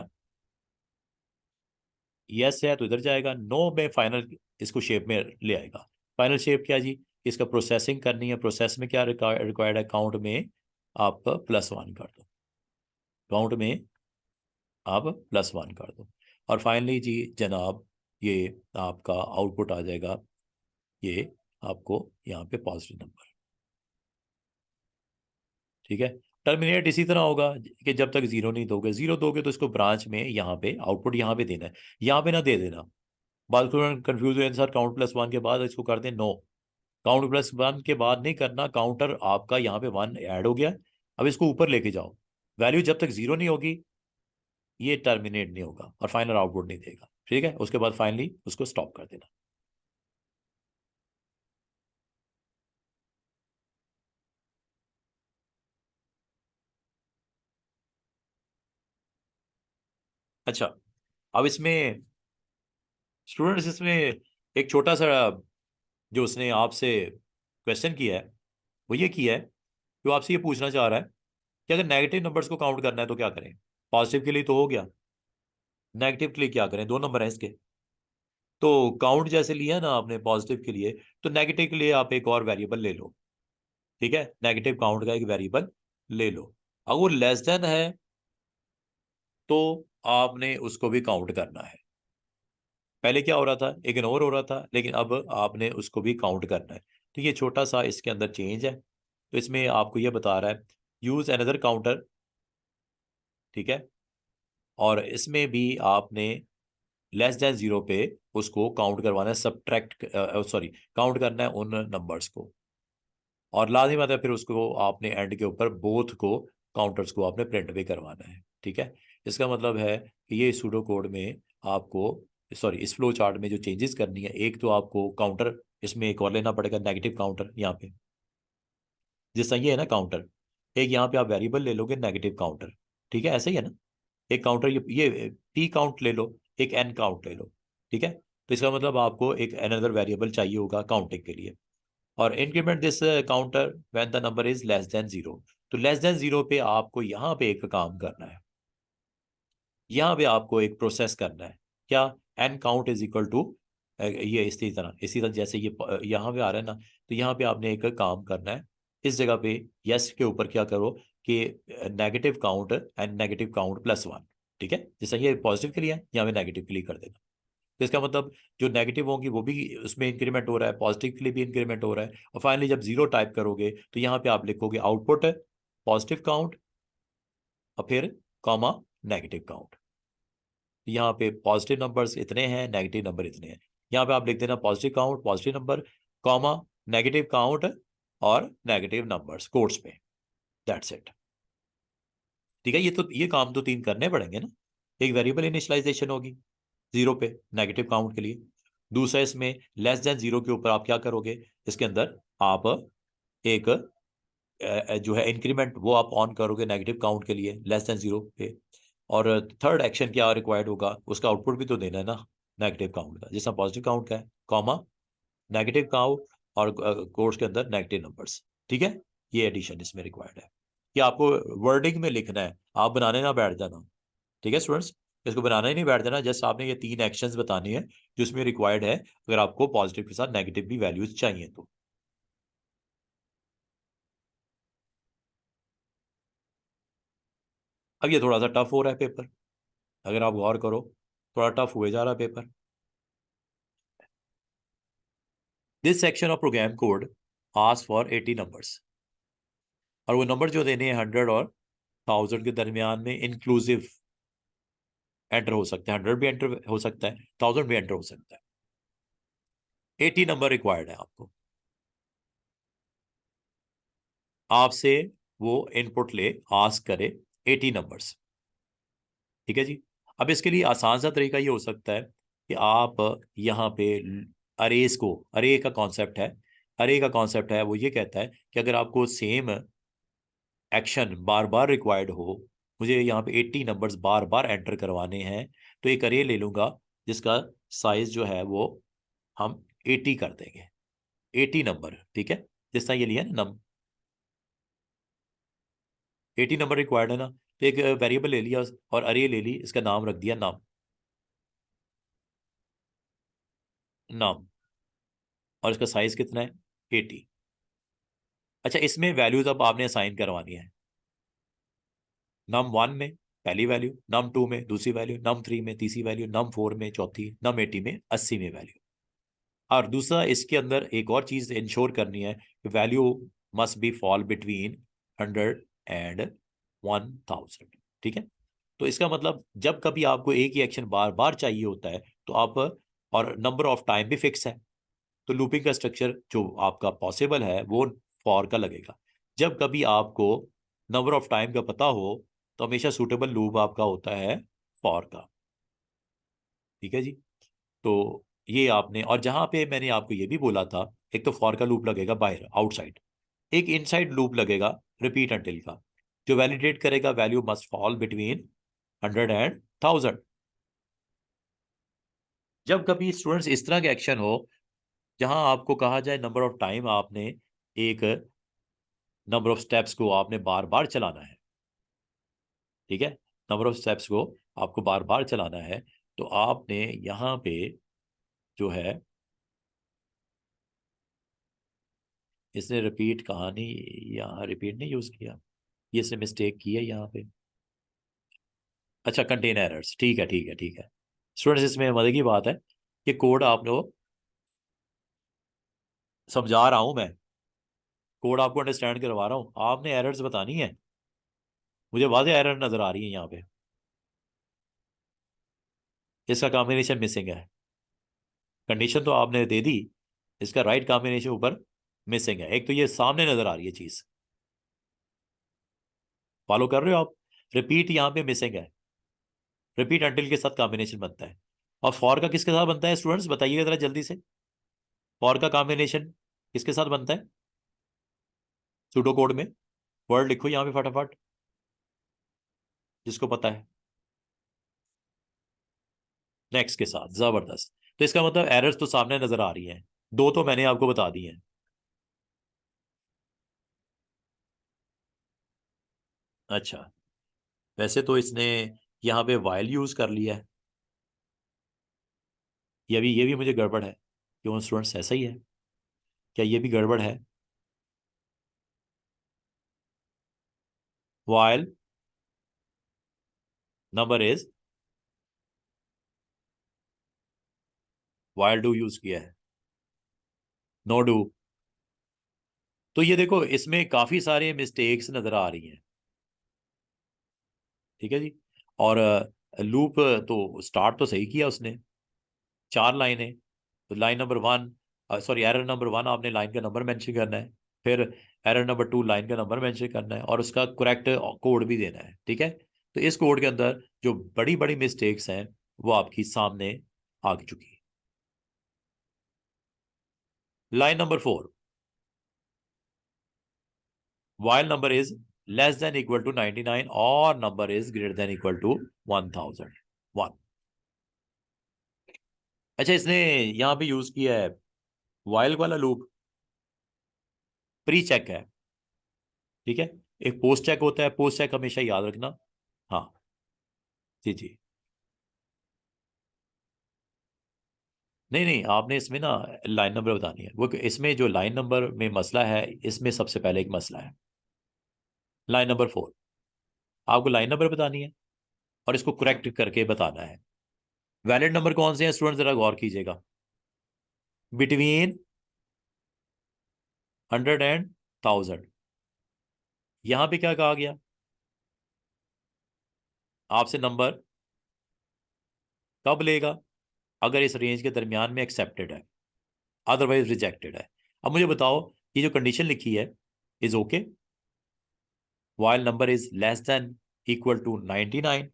[SPEAKER 1] यस है तो इधर जाएगा, नो में फाइनल इसको शेप में ले आएगा। फाइनल शेप क्या जी, इसका प्रोसेसिंग करनी है, प्रोसेस में क्या रिक्वायर्ड है, काउंट में आप +1 कर दो, काउंट में आप +1 कर दो, और फाइनली जी जनाब ये आपका आउटपुट आ जाएगा, ये आपको यहाँ पे पॉजिटिव नंबर, ठीक है। टर्मिनेट इसी तरह होगा कि जब तक 0 नहीं दोगे, 0 दोगे तो इसको ब्रांच में यहाँ पे आउटपुट यहाँ पे देना है, यहाँ पे ना दे देना, बाद कंफ्यूज हो सर काउंट +1 के बाद इसको कर दें, नो, काउंट +1 के बाद नहीं करना, काउंटर आपका यहाँ पे 1 ऐड हो गया, अब इसको ऊपर लेके जाओ, वैल्यू जब तक 0 नहीं होगी ये टर्मिनेट नहीं होगा और फाइनल आउटपुट नहीं देगा, ठीक है। उसके बाद फाइनली उसको स्टॉप कर देना। अच्छा, अब इसमें स्टूडेंट्स, इसमें एक छोटा सा जो उसने आपसे क्वेश्चन किया है वो ये किया है कि वो आपसे ये पूछना चाह रहा है कि अगर नेगेटिव नंबर्स को काउंट करना है तो क्या करें। पॉजिटिव के लिए तो हो गया, नेगेटिव के लिए क्या करें, 2 नंबर हैं इसके, तो काउंट जैसे लिया ना आपने पॉजिटिव के लिए, तो नेगेटिव के लिए आप एक और वेरिएबल ले लो, ठीक है, नेगेटिव काउंट का एक वेरिएबल ले लो। अगर वो लेस देन है तो आपने उसको भी काउंट करना है। पहले क्या हो रहा था, इग्नोर हो रहा था, लेकिन अब आपने उसको भी काउंट करना है। तो ये छोटा सा इसके अंदर चेंज है, तो इसमें आपको ये बता रहा है यूज अनदर काउंटर, ठीक है, और इसमें भी आपने लेस देन 0 पे उसको काउंट करवाना है, सब्ट्रैक्ट सॉरी काउंट करना है उन नंबर्स को, और लाजिम आता है फिर उसको आपने एंड के ऊपर बोथ को काउंटर्स को आपने प्रिंट भी करवाना है, ठीक है। इसका मतलब है कि ये सूडो कोड में आपको, सॉरी इस फ्लो चार्ट में जो चेंजेस करनी है, एक तो आपको काउंटर इसमें एक और लेना पड़ेगा, नेगेटिव काउंटर यहाँ पे, जिस तरह ये है ना काउंटर, एक यहाँ पे आप वेरिएबल ले लोगे नेगेटिव काउंटर, ठीक है, ऐसा ही है ना, एक काउंटर ये p काउंट ले लो, एक n काउंट ले लो, ठीक है, तो इसका मतलब आपको एक अनदर वेरिएबल चाहिए होगा काउंटिंग के लिए, और increment this counter when the number is less then 0, तो लेस देन 0 पे आपको यहाँ पे एक काम करना है, यहाँ पे आपको एक प्रोसेस करना है, क्या, an count is equal to, ये इसी तरह जैसे ये यहाँ पे आ रहा है ना, तो यहाँ पे आपने एक काम करना है, इस जगह पे यस के ऊपर क्या करो कि negative count and negative count plus one. ठीक है, जैसे ये पॉजिटिव के लिए है, यहाँ पे नेगेटिव के लिए कर देना। तो इसका मतलब जो नेगेटिव होंगी वो भी उसमें इंक्रीमेंट हो रहा है, पॉजिटिव के लिए भी इंक्रीमेंट हो रहा है, और फाइनली जब जीरो टाइप करोगे तो यहाँ पे आप लिखोगे आउटपुट पॉजिटिव काउंट और फिर कॉमा नेगेटिव काउंट। यहाँ पे पॉजिटिव नंबर्स इतने हैं, नेगेटिव नंबर इतने हैं, यहाँ पे आप लिख देना positive count positive number comma negative count और नेगेटिव नंबर्स कोट्स में। That's it. ठीक है, ये काम तो तीन करने पड़ेंगे ना। एक वेरिएबल इनिशियलाइजेशन होगी जीरो पे नेगेटिव काउंट के लिए। दूसरा इसमें लेस देन जीरो के ऊपर आप क्या करोगे, इसके अंदर आप एक जो है इंक्रीमेंट वो आप ऑन करोगे नेगेटिव काउंट के लिए लेस देन जीरो पे। और थर्ड एक्शन क्या रिक्वायर्ड होगा, उसका आउटपुट भी तो देना है ना नेगेटिव काउंट का, जिसमें पॉजिटिव काउंट का है, कॉमा नेगेटिव काउंट और कोर्स के अंदर नेगेटिव नंबर्स। ठीक है, ये एडिशन इसमें रिक्वायर्ड है। कि आपको वर्डिंग में लिखना है, आप बनाने ना बैठ जाना। ठीक है स्टूडेंट्स, इसको बनाना ही नहीं बैठ जाना, जस्ट आपने ये तीन एक्शंस बतानी है जो इसमें रिक्वायर्ड है, अगर आपको पॉजिटिव के साथ नेगेटिव भी वैल्यूज चाहिए तो। अब ये थोड़ा सा टफ हो रहा है पेपर, अगर आप गौर करो थोड़ा टफ हुए जा रहा है paper. This section of program code ask for 80 numbers, और वो नंबर जो देने हैं 100 और 1000 के दरमियान में इंक्लूसिव एंटर हो सकते हैं, 100 भी एंटर हो सकता है, 1000 भी एंटर हो सकता है। 80 नंबर रिक्वायर्ड है आपको, आपसे वो इनपुट ले आस्क करे 80 नंबर्स। ठीक है जी। अब इसके लिए आसान सा तरीका ये हो सकता है कि आप यहाँ पे अरेज को, अरे का कॉन्सेप्ट है वो ये कहता है कि अगर आपको सेम एक्शन बार बार रिक्वायर्ड हो, मुझे यहाँ पे 80 नंबर्स बार बार एंटर करवाने हैं, तो एक अरे ले लूंगा जिसका साइज जो है वो हम 80 कर देंगे, 80 नंबर। ठीक है, जिस तरह ये लिया ना 80 नंबर रिक्वायर्ड है ना, तो एक वेरिएबल ले लिया और अरे ले ली, इसका नाम रख दिया नाम, नाम, और इसका साइज कितना है 80। अच्छा, इसमें वैल्यूज अब आपने असाइन करवानी है, नम वन में पहली वैल्यू, नम टू में दूसरी वैल्यू, नम थ्री में तीसरी वैल्यू, नम फोर में चौथी, नम 80 में 80 में वैल्यू। और दूसरा इसके अंदर एक और चीज इंश्योर करनी है कि value must be fall between 100 and 1000। ठीक है, तो इसका मतलब जब कभी आपको एक ही एक्शन बार बार चाहिए होता है तो आप, और नंबर ऑफ टाइम भी फिक्स है, तो लूपिंग का स्ट्रक्चर जो आपका पॉसिबल है वो फॉर का लगेगा। जब कभी आपको नंबर ऑफ टाइम का पता हो तो हमेशा सूटेबल लूप आपका होता है फॉर का। ठीक है जी। तो ये आपने, और जहां पे मैंने आपको ये भी बोला था, एक तो फॉर का लूप लगेगा बाहर आउटसाइड, एक इनसाइड लूप लगेगा रिपीट अंटिल का, जो वैलिडेट करेगा value must fall between 100 and 1000। जब कभी स्टूडेंट्स इस तरह के एक्शन हो जहां आपको कहा जाए नंबर ऑफ टाइम आपने एक नंबर ऑफ स्टेप्स को आपने बार बार चलाना है, ठीक है, नंबर ऑफ स्टेप्स को आपको बार बार चलाना है, तो आपने यहाँ पे जो है, इसने रिपीट कहानी, यहाँ रिपीट नहीं यूज किया, ये इसने मिस्टेक की है यहाँ पे। अच्छा, कंटेन एरर्स, ठीक है ठीक है ठीक है स्टूडेंट्स, इसमें मजे की बात है कि कोड आप लोग, समझा रहा हूं मैं, कोड आपको अंडरस्टैंड करवा रहा हूँ, आपने एरर्स बतानी है, मुझे वादे एरर नजर आ रही है यहाँ पे, इसका कॉम्बिनेशन मिसिंग है, कंडीशन तो आपने दे दी, इसका राइट कॉम्बिनेशन ऊपर मिसिंग है, एक तो ये सामने नजर आ रही है चीज, फॉलो कर रहे हो आप, रिपीट यहाँ पे मिसिंग है, रिपीट अंटिल के साथ कॉम्बिनेशन बनता है, और फॉर का किसके साथ बनता है स्टूडेंट्स बताइएगा जरा जल्दी से, फॉर का कॉम्बिनेशन किसके साथ बनता है सूडो कोड में, वर्ड लिखो यहाँ पे फटाफट जिसको पता है, नेक्स्ट के साथ, जबरदस्त। तो इसका मतलब एरर्स तो सामने नजर आ रही हैं, दो तो मैंने आपको बता दी हैं। अच्छा, वैसे तो इसने यहाँ पे वाइल यूज कर लिया है, ये भी मुझे गड़बड़ है। क्यों स्टूडेंट्स, ऐसा ही है? क्या ये भी गड़बड़ है? While number is, while do use किया है, नो डू। तो ये देखो, इसमें काफी सारे मिस्टेक्स नजर आ रही हैं। ठीक है जी। और लूप तो स्टार्ट तो सही किया उसने, 4 लाइनें। तो line number 1, sorry error number 1, आपने लाइन का नंबर मेंशन करना है। फिर एरर नंबर 2, लाइन का नंबर मेंशन करना है, और उसका करेक्ट कोड भी देना है। ठीक है। तो इस कोड के अंदर जो बड़ी बड़ी मिस्टेक्स हैं वो आपकी सामने आ चुकी है। Line number 4, while number is less than equal to 99 or number is greater than equal to 1001। अच्छा, इसने यहां पे यूज किया है while वाला लूप, प्री चेक है। ठीक है। एक पोस्ट चेक होता है, पोस्ट चेक हमेशा याद रखना। हाँ जी जी। नहीं नहीं, आपने इसमें ना लाइन नंबर बतानी है। वो इसमें जो लाइन नंबर में मसला है, इसमें सबसे पहले एक मसला है लाइन नंबर 4। आपको लाइन नंबर बतानी है और इसको करेक्ट करके बताना है। वैलिड नंबर कौन से हैं स्टूडेंट, जरा गौर कीजिएगा। Between 100 and 1000। यहां पे क्या कहा गया आपसे, नंबर कब लेगा? अगर इस रेंज के दरमियान में एक्सेप्टेड है, अदरवाइज रिजेक्टेड है। अब मुझे बताओ, ये जो कंडीशन लिखी है, is okay while number is less than equal to 99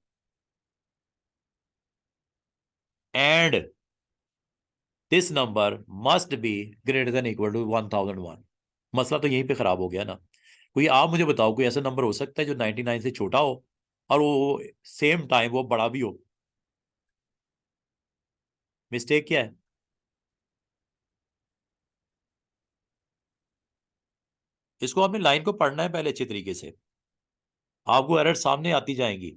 [SPEAKER 1] and this number must be greater than equal to 1001। मसला तो यहीं पे खराब हो गया ना। कोई आप मुझे बताओ, कोई ऐसा नंबर हो सकता है जो 99 से छोटा हो और वो सेम टाइम वो बड़ा भी हो? मिस्टेक क्या है? इसको आपने लाइन को पढ़ना है पहले अच्छी तरीके से, आपको एरर सामने आती जाएंगी।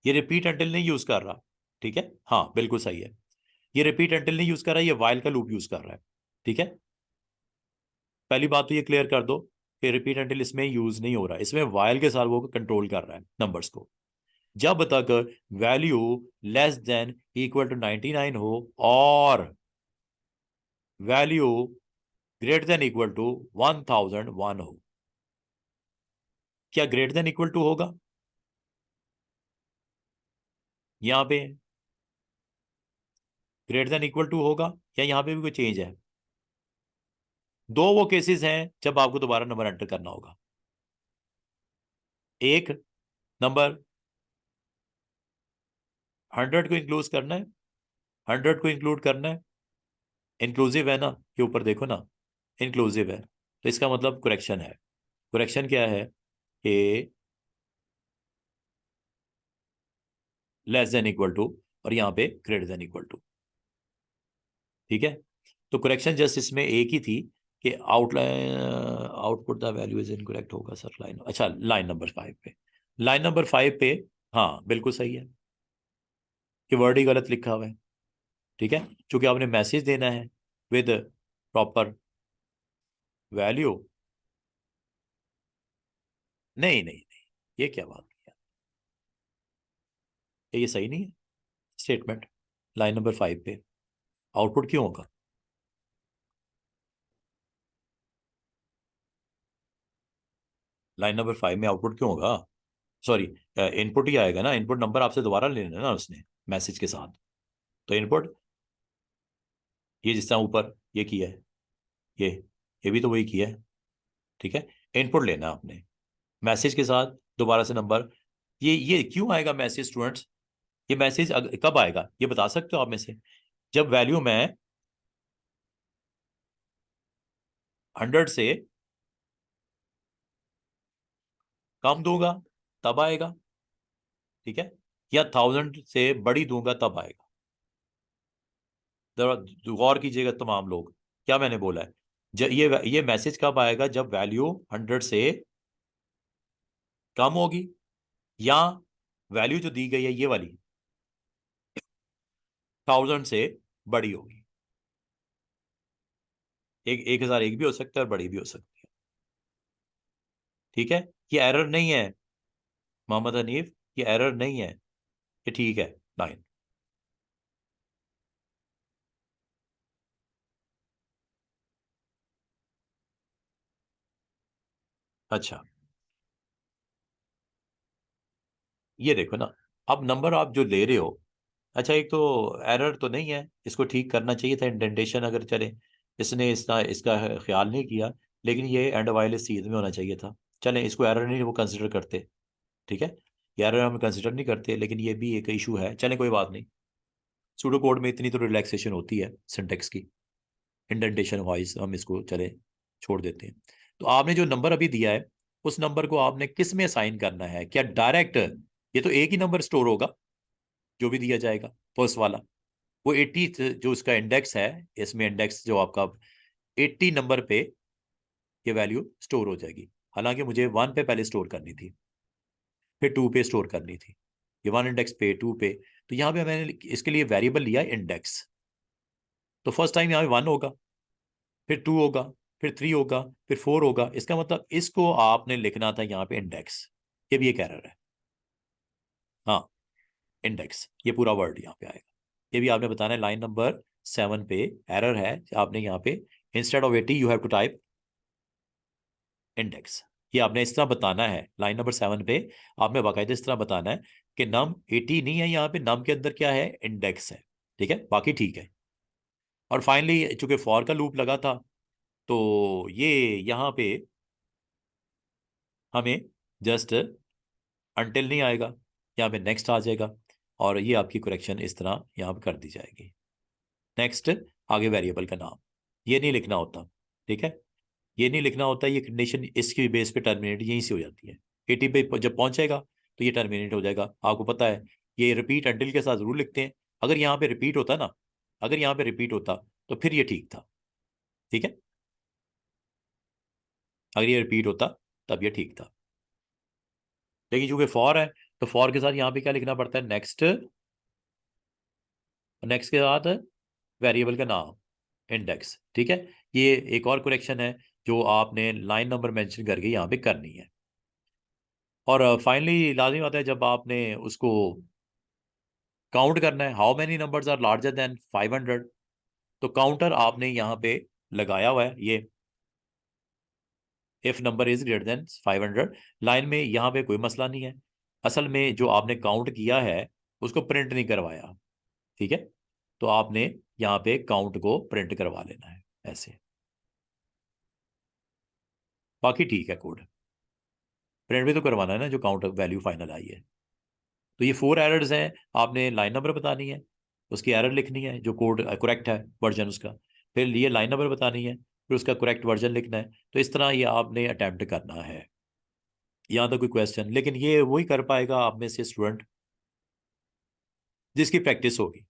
[SPEAKER 1] ये रिपीट अंटिल नहीं यूज कर रहा। ठीक है, हाँ बिल्कुल सही है। ये रिपीट अंटिल नहीं यूज कर रहा है, ये वाइल का लूप यूज कर रहा है। ठीक है। पहली बात तो ये क्लियर कर दो कि रिपीट अंटिल इसमें यूज नहीं हो रहा है, इसमें वाइल के साथ वो कंट्रोल कर रहा है नंबर्स को। जब तक value less than equal to 99 हो और value greater than equal to 1001 हो। क्या ग्रेटर देन इक्वल टू होगा यहां पे? ग्रेटर देन इक्वल टू होगा या यहां पे भी कोई चेंज है? दो वो केसेस हैं जब आपको दोबारा नंबर एंटर करना होगा। एक नंबर 100 को इंक्लूड करना है, 100 को इंक्लूड करना है। इंक्लूसिव है ना, ये ऊपर देखो ना, इंक्लूसिव है, तो इसका मतलब करेक्शन है। करेक्शन क्या है? ए लेस देन इक्वल टू, और यहाँ पे ग्रेटर देन इक्वल टू। ठीक है। तो करेक्शन जस्ट इसमें एक ही थी कि outline output the value is incorrect होगा सर। लाइन, अच्छा लाइन नंबर 5 पे, लाइन नंबर 5 पे, हाँ बिल्कुल सही है कि वर्ड ही गलत लिखा हुआ है। ठीक है, क्योंकि आपने मैसेज देना है विद प्रॉपर वैल्यू। नहीं नहीं नहीं, ये क्या बात किया, ये सही नहीं है स्टेटमेंट। लाइन नंबर 5 पे आउटपुट क्यों होगा? लाइन नंबर 5 में आउटपुट क्यों होगा? सॉरी, इनपुट ही आएगा ना, इनपुट नंबर आपसे दोबारा लेना है ना उसने मैसेज के साथ। तो इनपुट, ये जिस तरह ऊपर ये किया है, ये ये भी तो वही किया है। ठीक है। इनपुट लेना आपने मैसेज के साथ दोबारा से नंबर। ये क्यों आएगा मैसेज स्टूडेंट्स? ये मैसेज कब आएगा ये बता सकते हो आप में से? जब वैल्यू मैं 100 से कम दूंगा तब आएगा। ठीक है। या 1000 से बड़ी दूंगा तब आएगा। जरा गौर कीजिएगा तमाम लोग, क्या मैंने बोला है? जब ये मैसेज कब आएगा? जब वैल्यू 100 से कम होगी, या वैल्यू जो दी गई है ये वाली 1000 से बड़ी होगी। 1001 भी हो सकता है और बड़ी भी हो सकती है। ठीक है, ये एरर नहीं है मोहम्मद हनीफ, ये एरर नहीं है, ये ठीक है। 9। अच्छा, ये देखो ना, अब नंबर आप जो ले रहे हो, अच्छा एक तो एरर तो नहीं है, इसको ठीक करना चाहिए था, इंडेंटेशन अगर चले, इसने इसका इसका ख्याल नहीं किया, लेकिन ये एंड वायले सीध में होना चाहिए था। चलें, इसको एरर नहीं वो कंसिडर करते। ठीक है, ये एरर हम कंसिडर नहीं करते, लेकिन ये भी एक इशू है, चलें कोई बात नहीं। सूडो कोड में इतनी तो रिलैक्सेशन होती है सिंटेक्स की, इंडेंटेशन वाइज हम इसको चले छोड़ देते हैं। तो आपने जो नंबर अभी दिया है, उस नंबर को आपने किस में असाइन करना है? क्या डायरेक्ट, ये तो एक ही नंबर स्टोर होगा जो भी दिया जाएगा, फर्स्ट वाला, वो 80 जो उसका इंडेक्स है, इसमें इंडेक्स जो आपका 80 नंबर पे ये वैल्यू स्टोर हो जाएगी। हालांकि मुझे 1 पे पहले स्टोर करनी थी, फिर 2 पे स्टोर करनी थी, ये 1 इंडेक्स पे 2 पे। तो यहाँ पे मैंने इसके लिए वेरिएबल लिया इंडेक्स। तो फर्स्ट टाइम यहाँ पे 1 होगा, फिर 2 होगा, फिर 3 होगा, फिर 4 होगा। इसका मतलब इसको आपने लिखना था यहाँ पे इंडेक्स। ये भी एक एरर है। हाँ, इंडेक्स, ये पूरा वर्ड यहाँ पे आएगा। ये भी आपने बताना है, लाइन नंबर 7 पे एरर है, आपने यहाँ पे instead of 80 you have to type index. ये आपने इस तरह बताना है लाइन नंबर 7 पे, आपने बाकायदा इस तरह बताना है कि नम 80 नहीं है, यहाँ पे नम के अंदर क्या है, इंडेक्स है। ठीक है, बाकी ठीक है। और फाइनली चूंकि फॉर का लूप लगा था, तो ये यहाँ पे हमें जस्ट अनटिल नहीं आएगा, यहाँ पे नेक्स्ट आ जाएगा, और ये आपकी करेक्शन इस तरह यहाँ पे कर दी जाएगी। नेक्स्ट, आगे वेरिएबल का नाम ये नहीं लिखना होता। ठीक है, ये नहीं लिखना होता, ये कंडीशन इसकी बेस पे टर्मिनेट यहीं से हो जाती है। 80 पे जब पहुंचेगा तो ये टर्मिनेट हो जाएगा, आपको पता है। ये रिपीट अंटिल के साथ जरूर लिखते हैं। अगर यहाँ पे रिपीट होता ना, अगर यहाँ पे रिपीट होता तो फिर ये ठीक था। ठीक है, अगर ये रिपीट होता तब ये ठीक था। लेकिन चूंकि फॉर है, तो फॉर के साथ यहाँ पे क्या लिखना पड़ता है, नेक्स्ट, नेक्स्ट के साथ वेरिएबल का नाम इंडेक्स। ठीक है, ये एक और करेक्शन है जो आपने लाइन नंबर मेंशन करके यहाँ पे करनी है। और फाइनली लाजमी बात है, जब आपने उसको काउंट करना है, how many numbers are larger than 500, तो काउंटर आपने यहाँ पे लगाया हुआ है, ये if number is greater than 500। Line में यहाँ पे कोई मसला नहीं है, असल में जो आपने काउंट किया है उसको प्रिंट नहीं करवाया। ठीक है, तो आपने यहाँ पे काउंट को प्रिंट करवा लेना है ऐसे, बाकी ठीक है कोड। प्रिंट भी तो करवाना है ना जो काउंट वैल्यू फाइनल आई है। तो ये 4 एरर्स हैं, आपने लाइन नंबर बतानी है, उसकी एरर लिखनी है जो कोड करेक्ट है वर्जन उसका, फिर ये लाइन नंबर बतानी है, फिर उसका करेक्ट वर्जन लिखना है। तो इस तरह ये आपने अटेम्प्ट करना है। यहाँ तक कोई क्वेश्चन? लेकिन ये वही कर पाएगा आप में से स्टूडेंट जिसकी प्रैक्टिस होगी।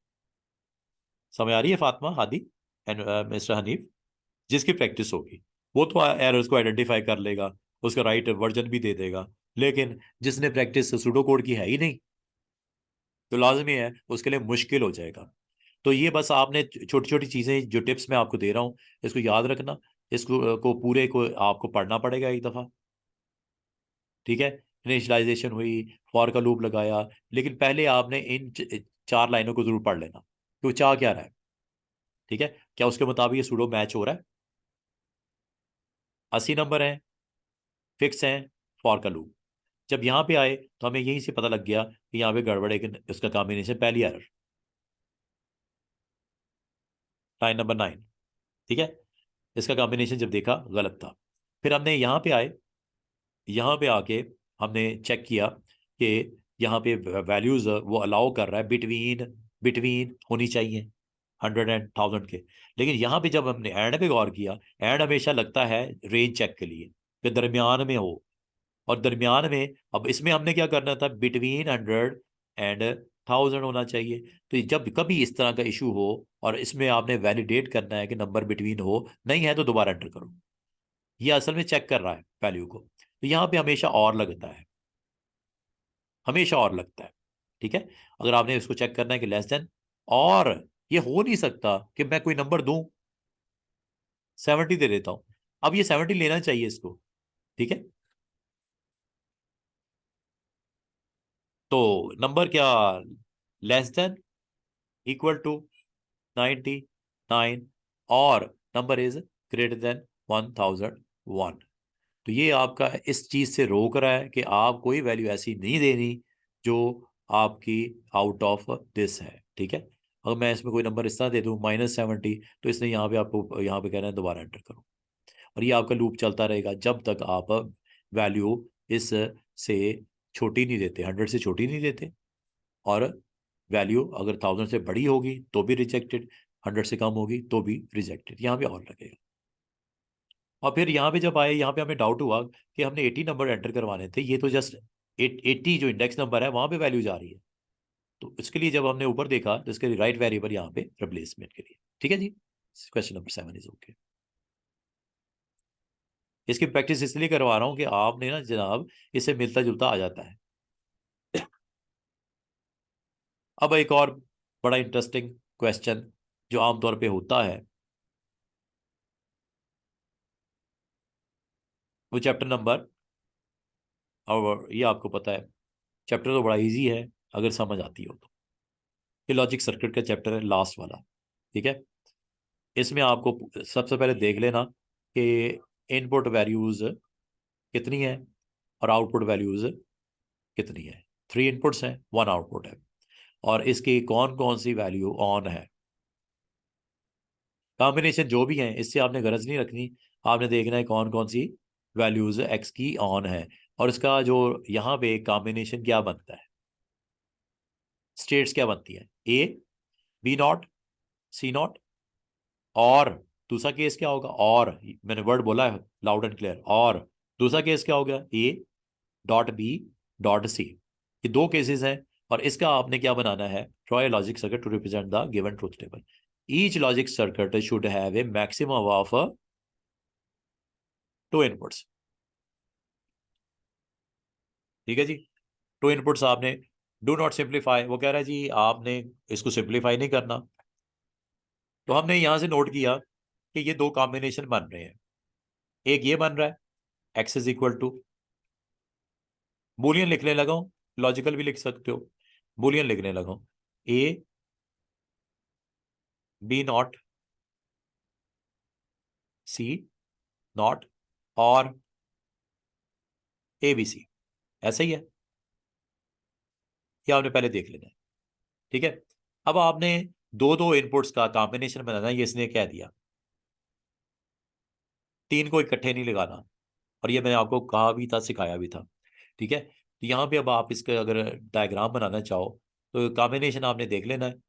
[SPEAKER 1] समझ आ रही है फातिमा, हादी एंड मिस्टर हनीफ? जिसकी प्रैक्टिस होगी वो तो एरर्स को आइडेंटिफाई कर लेगा, उसका राइट वर्जन भी दे देगा। लेकिन जिसने प्रैक्टिस सूडो कोड की है ही नहीं, तो लाजमी है उसके लिए मुश्किल हो जाएगा। तो ये बस आपने छोटी छोटी चीजें जो टिप्स मैं आपको दे रहा हूँ, इसको याद रखना। इसको को पूरे को आपको पढ़ना पड़ेगा एक दफा। ठीक है, इनिशियलाइजेशन हुई, फॉर का लूप लगाया, लेकिन पहले आपने इन 4 लाइनों को जरूर पढ़ लेना कि वो चाह क्या रहा है। ठीक है, क्या उसके मुताबिक ये सूडो मैच हो रहा है? 80 नंबर है, फिक्स है, फॉर का लूप। जब यहाँ पे आए तो हमें यहीं से पता लग गया कि यहाँ पे गड़बड़ है, कि उसका कॉम्बिनेशन पहली एरर, लाइन नंबर 9। ठीक है, इसका कॉम्बिनेशन जब देखा गलत था, फिर हमने यहाँ पे आए, यहाँ पे आके हमने चेक किया कि यहाँ पे वैल्यूज वो अलाउ कर रहा है बिटवीन, बिटवीन होनी चाहिए 100 एंड 1000 के। लेकिन यहाँ पे जब हमने एंड पे गौर किया, एंड हमेशा लगता है रेंज चेक के लिए कि दरमियान में हो, और दरमियान में, अब इसमें हमने क्या करना था, बिटवीन 100 एंड 1000 होना चाहिए। तो जब कभी इस तरह का इशू हो और इसमें आपने वैलिडेट करना है कि नंबर बिटवीन हो, नहीं है तो दोबारा एंटर करो। ये असल में चेक कर रहा है वैल्यू को, तो यहाँ पे हमेशा और लगता है, हमेशा और लगता है। ठीक है, अगर आपने इसको चेक करना है कि लेस देन और ये हो नहीं सकता कि मैं कोई नंबर दूं, 70 दे देता हूं। अब ये 70 लेना चाहिए इसको, ठीक है। तो नंबर क्या, लेस देन, इक्वल टू 99, और नंबर इज ग्रेटर देन 1001। तो ये आपका इस चीज से रोक रहा है कि आप कोई वैल्यू ऐसी नहीं देनी जो आपकी आउट ऑफ दिस है, ठीक है। अगर मैं इसमें कोई नंबर इस तरह दे दूं -70, तो इसने यहाँ पे आपको यहाँ पे कहना है दोबारा एंटर करो, और ये आपका लूप चलता रहेगा जब तक आप वैल्यू इस से छोटी नहीं देते, 100 से छोटी नहीं देते। और वैल्यू अगर 1000 से बड़ी होगी तो भी रिजेक्टेड, 100 से कम होगी तो भी रिजेक्टेड, यहाँ पे और लगेगा। और फिर यहाँ पे जब आए, यहाँ पे हमें डाउट हुआ कि हमने 80 नंबर एंटर करवाने थे, ये तो जस्ट 80 जो इंडेक्स नंबर है वहां पे वैल्यू जा रही है। तो इसके लिए जब हमने ऊपर देखा तो इसके राइट वेरिएबल यहाँ पे रिप्लेसमेंट के लिए, ठीक है जी। Question number 7 is okay. इसकी प्रैक्टिस इसलिए करवा रहा हूँ कि आपने ना जनाब इससे मिलता जुलता आ जाता है। अब एक और बड़ा इंटरेस्टिंग क्वेश्चन जो आमतौर पे होता है, वो चैप्टर नंबर, और ये आपको पता है चैप्टर तो बड़ा इजी है अगर समझ आती हो तो। ये लॉजिक सर्किट का चैप्टर है, लास्ट वाला, ठीक है। इसमें आपको सबसे पहले देख लेना कि इनपुट वैल्यूज कितनी है और आउटपुट वैल्यूज कितनी है। 3 इनपुट्स हैं, 1 आउटपुट है, और इसकी कौन कौन सी वैल्यू ऑन है। कॉम्बिनेशन जो भी है इससे आपने गरज नहीं रखनी, आपने देखना है कौन कौन सी वैल्यूज एक्स की ऑन है, और इसका जो यहाँ पे कॉम्बिनेशन क्या बनता है, स्टेट्स क्या बनती है, A B not C not, और दूसरा केस क्या होगा, और मैंने वर्ड बोला है लाउड एंड क्लियर, और दूसरा केस क्या होगा, A dot B dot C. ये 2 केसेस हैं, और इसका आपने क्या बनाना है, draw a logic circuit to represent the given truth table. Each logic circuit should have a maximum of 2 inputs, ठीक है जी। 2 इनपुट्स आपने, डू नॉट सिंप्लीफाई, वो कह रहा है जी आपने इसको सिंप्लीफाई नहीं करना। तो हमने यहां से नोट किया कि ये 2 कॉम्बिनेशन बन रहे हैं। एक ये बन रहा है, X is equal to, Boolean लिखने लगा हूं, लॉजिकल भी लिख सकते हो, बुलियन लिखने लगा हूं, A B not C not, और ए बी सी, ऐसा ही है। ये आपने पहले देख लेना है, ठीक है। अब आपने दो दो इनपुट्स का कॉम्बिनेशन बनाना है, ये इसने कह दिया, 3 को इकट्ठे नहीं लगाना, और ये मैंने आपको कहा भी था, सिखाया भी था, ठीक है। तो यहाँ पे अब आप इसका अगर डायग्राम बनाना चाहो तो कॉम्बिनेशन आपने देख लेना है,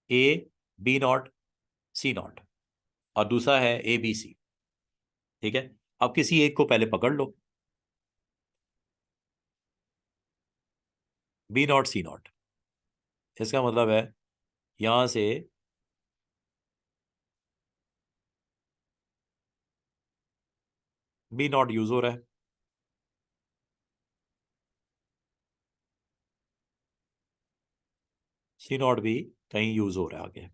[SPEAKER 1] A B not C not, और दूसरा है ए बी सी, ठीक है। अब किसी एक को पहले पकड़ लो, बी नॉट सी नॉट, इसका मतलब है यहां से बी नॉट यूज हो रहा है, सी नॉट भी कहीं यूज हो रहा है आगे,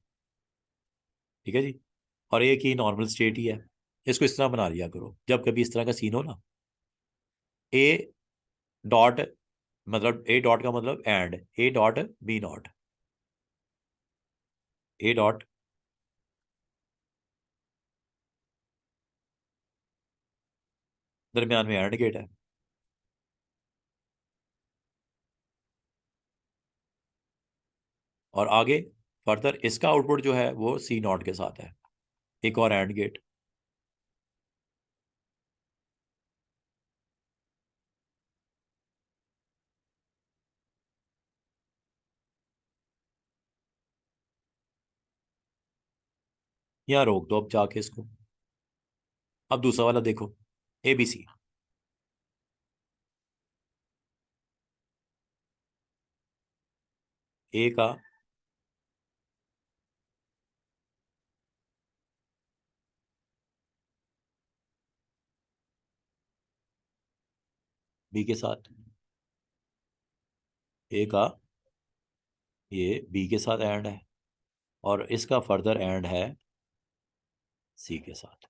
[SPEAKER 1] ठीक है जी। और एक ही नॉर्मल स्टेट ही है, इसको इस तरह बना लिया करो जब कभी इस तरह का सीन हो ना, ए डॉट, मतलब ए डॉट का मतलब and, A dot B not, A dot, दरमियान में एंड गेट है, और आगे फर्दर इसका आउटपुट जो है वो सी नॉट के साथ है, एक और एंड गेट। यहाँ रोक दो अब जाके इसको। अब दूसरा वाला देखो, ए बी सी, ए का बी के साथ, ए का ये बी के साथ एंड है, और इसका फर्दर एंड है सी के साथ।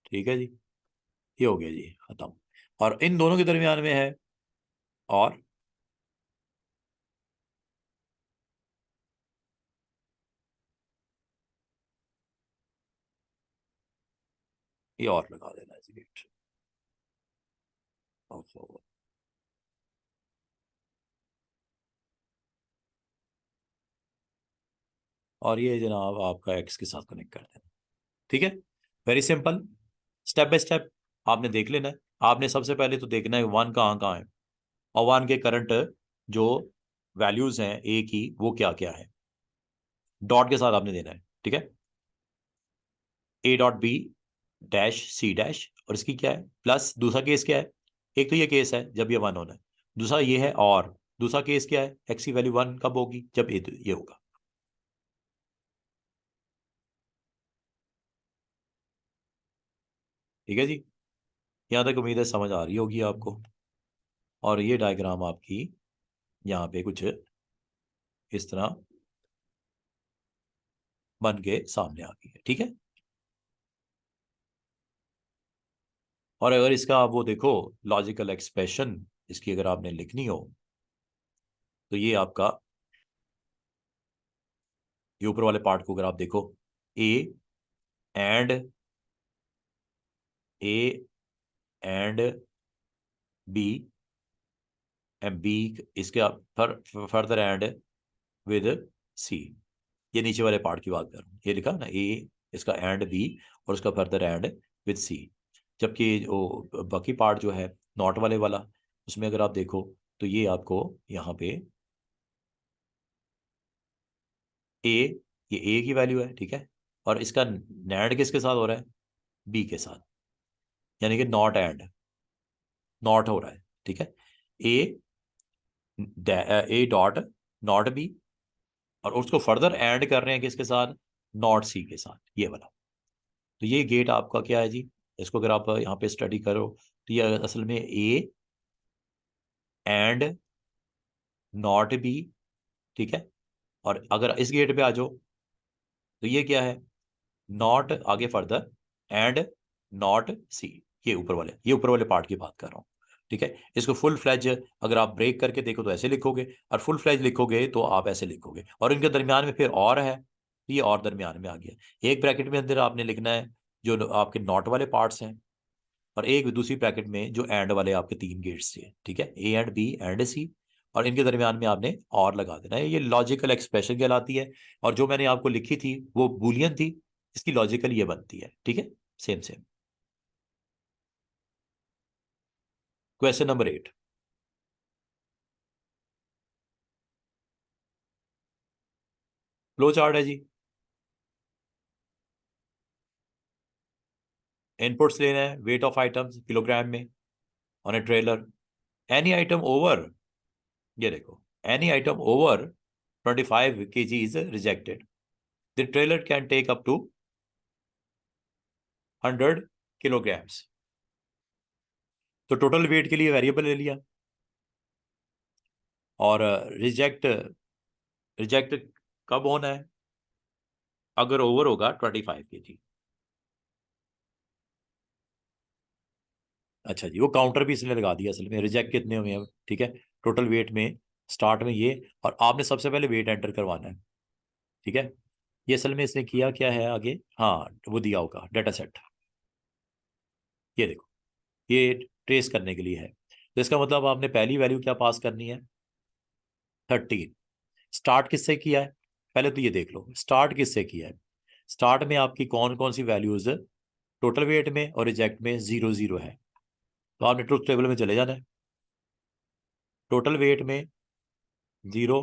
[SPEAKER 1] ठीक है जी, ये हो गया जी खत्म। और इन दोनों के दरमियान में है और ये और लगा देना है जी गेट। और ये जनाब आपका एक्स के साथ कनेक्ट कर देना। ठीक है, very simple, step by step आपने देख लेना है। आपने सबसे पहले तो देखना है वन कहाँ कहाँ है, और वन के करंट जो वैल्यूज हैं ए की वो क्या क्या है, डॉट के साथ आपने देना है। ठीक है, A dot B dash C dash, और इसकी क्या है प्लस, दूसरा केस क्या है, एक तो ये केस है जब ये वन होना है, दूसरा ये है, और दूसरा केस क्या है, एक्स की वैल्यू वन कब होगी, जब ये होगा। ठीक है जी, यहाँ तक उम्मीद है समझ आ रही होगी आपको। और ये डायग्राम आपकी यहाँ पे कुछ इस तरह बन के सामने आ गई है। ठीक है, और अगर इसका आप वो देखो लॉजिकल एक्सप्रेशन इसकी अगर आपने लिखनी हो, तो ये आपका ये ऊपर वाले पार्ट को अगर आप देखो, A and A and B and B, इसके फर्दर एंड विद सी, ये नीचे वाले पार्ट की बात कर रहा हूँ, ये लिखा ना ए, इसका एंड बी, और उसका फर्दर एंड विद सी। जबकि जो बाकी पार्ट जो है नॉट वाले वाला, उसमें अगर आप देखो तो ये आपको यहाँ पे ए, ये ए की वैल्यू है। ठीक है, और इसका नैंड किसके साथ हो रहा है, बी के साथ, यानी कि नॉट एंड, नॉट हो रहा है। ठीक है, ए ए डॉट नॉट बी, और उसको फर्दर ऐड कर रहे हैं किसके साथ, नॉट सी के साथ, ये वाला। तो ये गेट आपका क्या है जी, इसको अगर आप यहाँ पे स्टडी करो तो ये असल में ए एंड नॉट बी। ठीक है, और अगर इस गेट पे आ जाओ तो ये क्या है, नॉट आगे फर्दर एंड नॉट सी, ये ऊपर वाले पार्ट की बात कर रहा हूँ। ठीक है, इसको फुल फ्लैज अगर आप ब्रेक करके देखो तो ऐसे लिखोगे, और फुल फ्लैज लिखोगे तो आप ऐसे लिखोगे, और इनके दरमियान में फिर और है, ये और दरमियान में आ गया। एक ब्रैकेट में अंदर आपने लिखना है जो आपके नॉट वाले पार्ट्स हैं, और एक दूसरी ब्रैकेट में जो एंड वाले आपके तीन गेट्स थे। ठीक है, ए एंड बी एंड सी, और इनके दरमियान में आपने और लगा देना है, ये लॉजिकल एक्सप्रेशन कहलाती है। और जो मैंने आपको लिखी थी वो बूलियन थी, इसकी लॉजिकल ये बनती है। ठीक है, same same. Question number 8, flow chart है जी। इनपुट्स लेना है, वेट ऑफ आइटम्स किलोग्राम में on a trailer, any item over, ये देखो, any item over 25 kg is rejected, the trailer can take up to 100 kilograms। तो टोटल वेट के लिए वेरिएबल ले लिया, और रिजेक्ट रिजेक्ट कब होना है, अगर ओवर होगा 25 kg। अच्छा जी, वो काउंटर भी इसने लगा दिया, असल में रिजेक्ट कितने हुए हैं। ठीक है, टोटल वेट में स्टार्ट में ये, और आपने सबसे पहले वेट एंटर करवाना है। ठीक है, ये असल में इसने किया क्या है आगे, हाँ वो दिया होगा डाटा सेट, ये देखो, ये ट्रेस करने के लिए है। तो इसका मतलब आपने पहली वैल्यू क्या पास करनी है, 13। स्टार्ट किससे किया है, पहले तो ये देख लो स्टार्ट किससे किया है। स्टार्ट में आपकी कौन कौन सी वैल्यूज टोटल वेट में और रिजेक्ट में 0 0 है, तो आपने ट्रुथ टेबल में चले जाना है, टोटल वेट में 0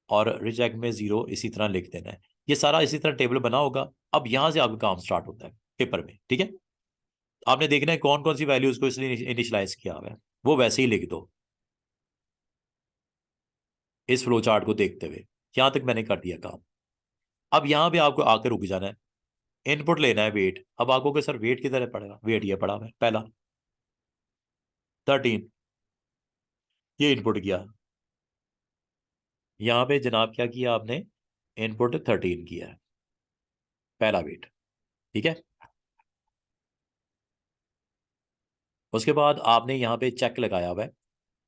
[SPEAKER 1] और रिजेक्ट में 0 इसी तरह लिख देना है। ये सारा इसी तरह टेबल बना होगा। अब यहां से आपका काम स्टार्ट होता है पेपर में। ठीक है, आपने देखना है कौन कौन सी वैल्यूज को इसलिए इनिशियलाइज किया हुआ है, वो वैसे ही लिख दो इस फ्लो चार्ट को देखते हुए। यहां तक मैंने कर दिया काम। अब यहां पे आपको आकर रुक जाना है, इनपुट लेना है वेट। अब आपको सर वेट किधर है पड़ेगा, वेट ये पड़ा हुआ है पहला 13, ये इनपुट किया, यहाँ पे जनाब क्या किया आपने, इनपुट 13 किया है, पहला वेट। ठीक है, उसके बाद आपने यहाँ पे चेक लगाया हुआ है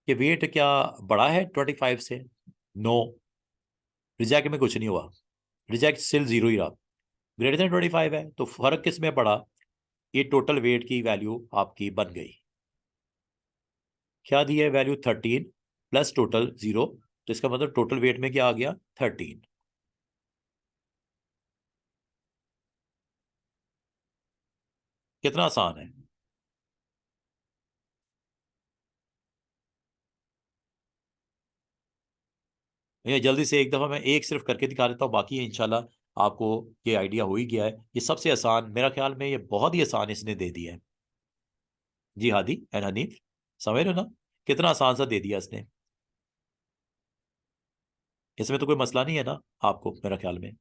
[SPEAKER 1] कि वेट क्या बड़ा है 25 से। नो, रिजेक्ट में कुछ नहीं हुआ, रिजेक्ट स्टिल जीरो ही रहा, ग्रेटर देन 25 है, तो फर्क किस में पड़ा, ये टोटल वेट की वैल्यू आपकी बन गई। क्या दी है वैल्यू, 13 प्लस टोटल जीरो, तो इसका मतलब टोटल वेट में क्या आ गया, 13। कितना आसान है। ये जल्दी से एक दफा मैं एक सिर्फ करके दिखा देता हूँ, बाकी इंशाल्लाह आपको ये आइडिया हो ही गया है। ये सबसे आसान, मेरा ख्याल में ये बहुत ही आसान इसने दे दिया है। जी हादी एंड हनीफ, समझ रहे हो ना, कितना आसान सा दे दिया इसने, इसमें तो कोई मसला नहीं है ना आपको, मेरा ख्याल में।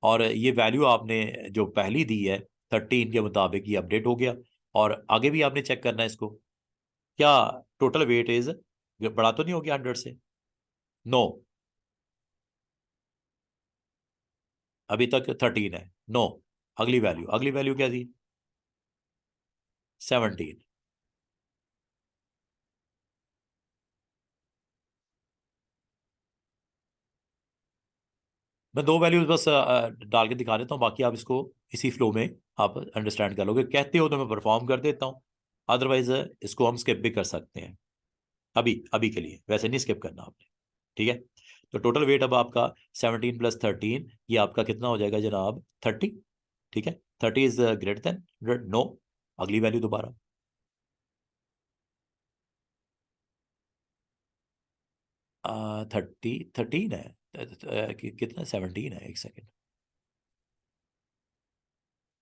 [SPEAKER 1] और ये वैल्यू आपने जो पहली दी है 13 के मुताबिक, ये अपडेट हो गया। और आगे भी आपने चेक करना है इसको, क्या टोटल वेट इज बड़ा तो नहीं हो गया 100 से। नो, अभी तक 13 है। नो, अगली वैल्यू, अगली वैल्यू क्या थी, 17। मैं दो वैल्यूज बस डाल के दिखा देता हूँ, बाकी आप इसको इसी फ्लो में आप अंडरस्टैंड कर लोगे। कहते हो तो मैं परफॉर्म कर देता हूँ, अदरवाइज इसको हम स्किप भी कर सकते हैं, अभी अभी के लिए, वैसे नहीं स्किप करना आपने। ठीक है, तो टोटल वेट अब आपका 17 + 13, ये आपका कितना हो जाएगा जनाब, 30। ठीक है, 30 इज ग्रेटर देन 100। नो, अगली वैल्यू दोबारा, 30, 13 है, कितना, 17 है, एक सेकेंड।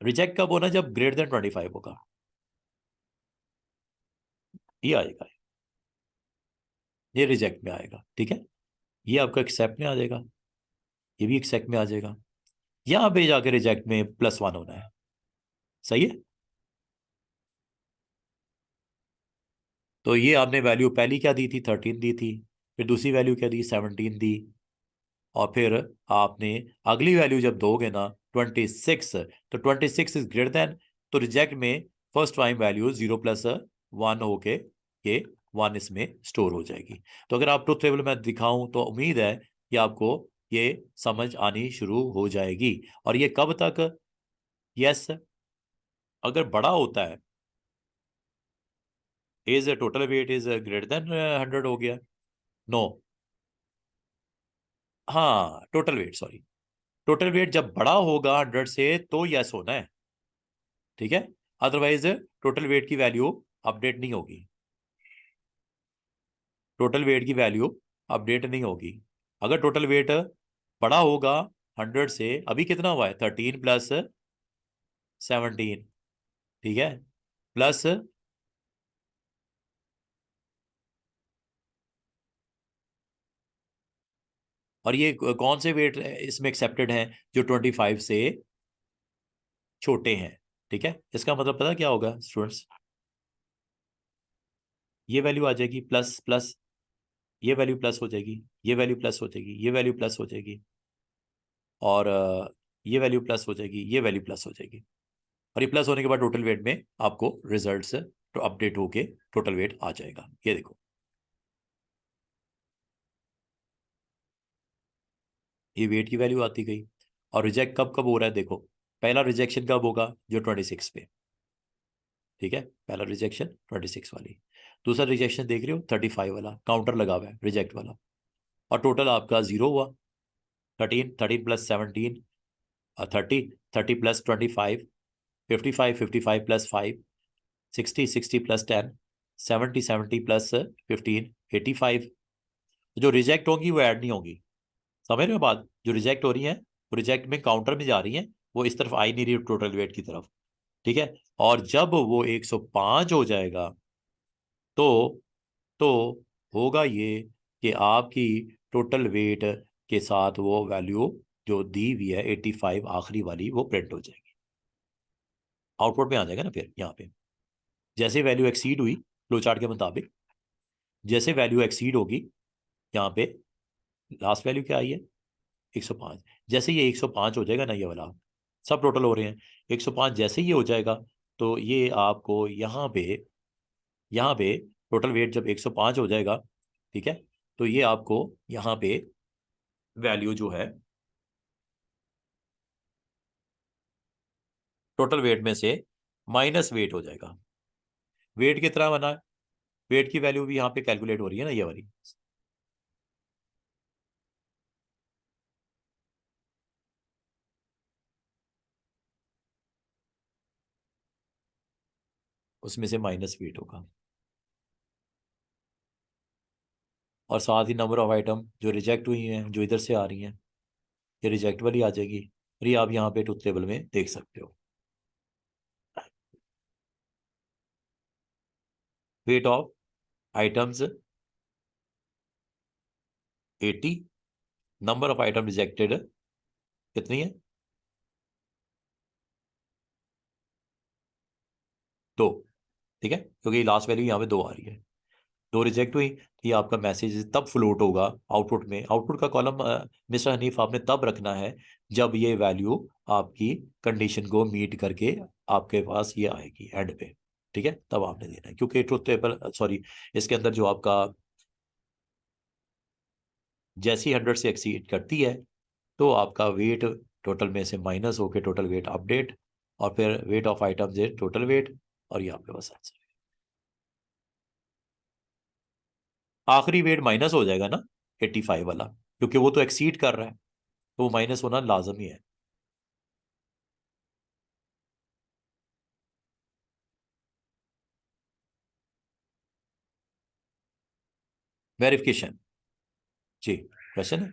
[SPEAKER 1] रिजेक्ट कब होना, जब ग्रेटर देन 25 होगा, ये आएगा, ये रिजेक्ट में आएगा। ठीक है, ये आपका एक्सेप्ट में आ जाएगा, ये भी एक्सेप्ट में आ जाएगा, यहाँ पे जाके रिजेक्ट में +1 होना है। सही है, तो ये आपने वैल्यू पहली क्या दी थी, 13 दी थी, फिर दूसरी वैल्यू क्या दी, 17 दी, और फिर आपने अगली वैल्यू जब दोगे ना 26, तो 26 इज ग्रेटर देन, तो रिजेक्ट में फर्स्ट टाइम वैल्यू 0 + 1 होके ये 1 इसमें स्टोर हो जाएगी। तो अगर आप ट्रुथ टेबल में दिखाऊं तो उम्मीद है कि आपको ये समझ आनी शुरू हो जाएगी। और ये कब तक, यस, अगर बड़ा होता है, is total weight is greater than 100 हो गया। नो, हाँ total weight, sorry, total weight जब बड़ा होगा 100 से तो यस होना है। ठीक है, अदरवाइज टोटल वेट की वैल्यू अपडेट नहीं होगी, टोटल वेट की वैल्यू अपडेट नहीं होगी। अगर टोटल वेट बड़ा होगा 100 से, अभी कितना हुआ है, 13 + 17। ठीक है, प्लस, और ये कौन से वेट इसमें एक्सेप्टेड हैं, जो 25 से छोटे हैं। ठीक है, इसका मतलब पता क्या होगा स्टूडेंट्स, ये वैल्यू आ जाएगी प्लस प्लस, ये वैल्यू प्लस हो जाएगी, ये वैल्यू प्लस हो जाएगी, ये वैल्यू प्लस हो जाएगी, और ये वैल्यू प्लस हो जाएगी, ये वैल्यू प्लस हो जाएगी। और ये प्लस होने के बाद टोटल वेट में आपको रिजल्ट से तो अपडेट होके टोटल वेट आ जाएगा। ये देखो, ये वेट की वैल्यू आती गई। और रिजेक्ट कब कब हो रहा है, देखो, पहला रिजेक्शन कब होगा, जो 26 पे। ठीक है, पहला रिजेक्शन 26 वाली, दूसरा रिजेक्शन देख रहे हो 35 वाला, काउंटर लगा हुआ है रिजेक्ट वाला, और टोटल आपका जीरो हुआ। 13 + 17 30, 30 + 25 55, 55 + 5 60, 60 + 10 70, 70 + 15 85। जो रिजेक्ट होंगी वो ऐड नहीं होगी, समझ रहे हो बात, जो रिजेक्ट हो रही है वो रिजेक्ट में काउंटर में जा रही है, वो इस तरफ आ ही नहीं रही टोटल वेट की तरफ। ठीक है, और जब वो 105 हो जाएगा, तो तो होगा ये कि आपकी टोटल वेट के साथ वो वैल्यू जो दी हुई है 85 आखिरी वाली, वो प्रिंट हो जाएगी, आउटपुट में आ जाएगा ना फिर यहाँ पे, जैसे वैल्यू एक्सीड हुई फ्लो चार्ट के मुताबिक, जैसे वैल्यू एक्सीड होगी, यहाँ पे लास्ट वैल्यू क्या आई है 105, जैसे ये 105 हो जाएगा ना, ये वाला सब टोटल हो रहे हैं 105, जैसे ये हो जाएगा तो ये आपको यहाँ पे टोटल वेट जब 105 हो जाएगा, ठीक है, तो ये आपको यहाँ पे वैल्यू जो है टोटल वेट में से माइनस वेट हो जाएगा। वेट कितना बना, वेट की वैल्यू भी यहाँ पे कैलकुलेट हो रही है ना, ये वाली, उसमें से माइनस वेट होगा। और साथ ही नंबर ऑफ आइटम जो रिजेक्ट हुई हैं, जो इधर से आ रही हैं, ये रिजेक्ट वाली आ जाएगी। और ये आप यहाँ पे ट्रुथ टेबल में देख सकते हो। Wait of items 80, number of item rejected कितनी है, 2, ठीक है, क्योंकि लास्ट वैल्यू यहाँ पे 2 आ रही है। 2 रिजेक्ट हुई तो ये आपका मैसेज तब फ्लोट होगा आउटपुट में। आउटपुट का कॉलम मिस्टर हनीफ आपने तब रखना है जब ये वैल्यू आपकी कंडीशन को मीट करके आपके पास ये आएगी एंड पे, ठीक है, तब आपने देना है। क्योंकि ट्रुथ टेबल, सॉरी, इसके अंदर जो आपका जैसी 100 से एक्सीड करती है तो आपका वेट टोटल में से माइनस होकर टोटल वेट अपडेट, और फिर wait of items is total weight, और ये आपके पास आंसर है। आखिरी वेट माइनस हो जाएगा ना 85 वाला, क्योंकि वो तो एक्सीड कर रहा है, तो वो माइनस होना लाजमी है। वेरिफिकेशन, जी, क्वेश्चन है।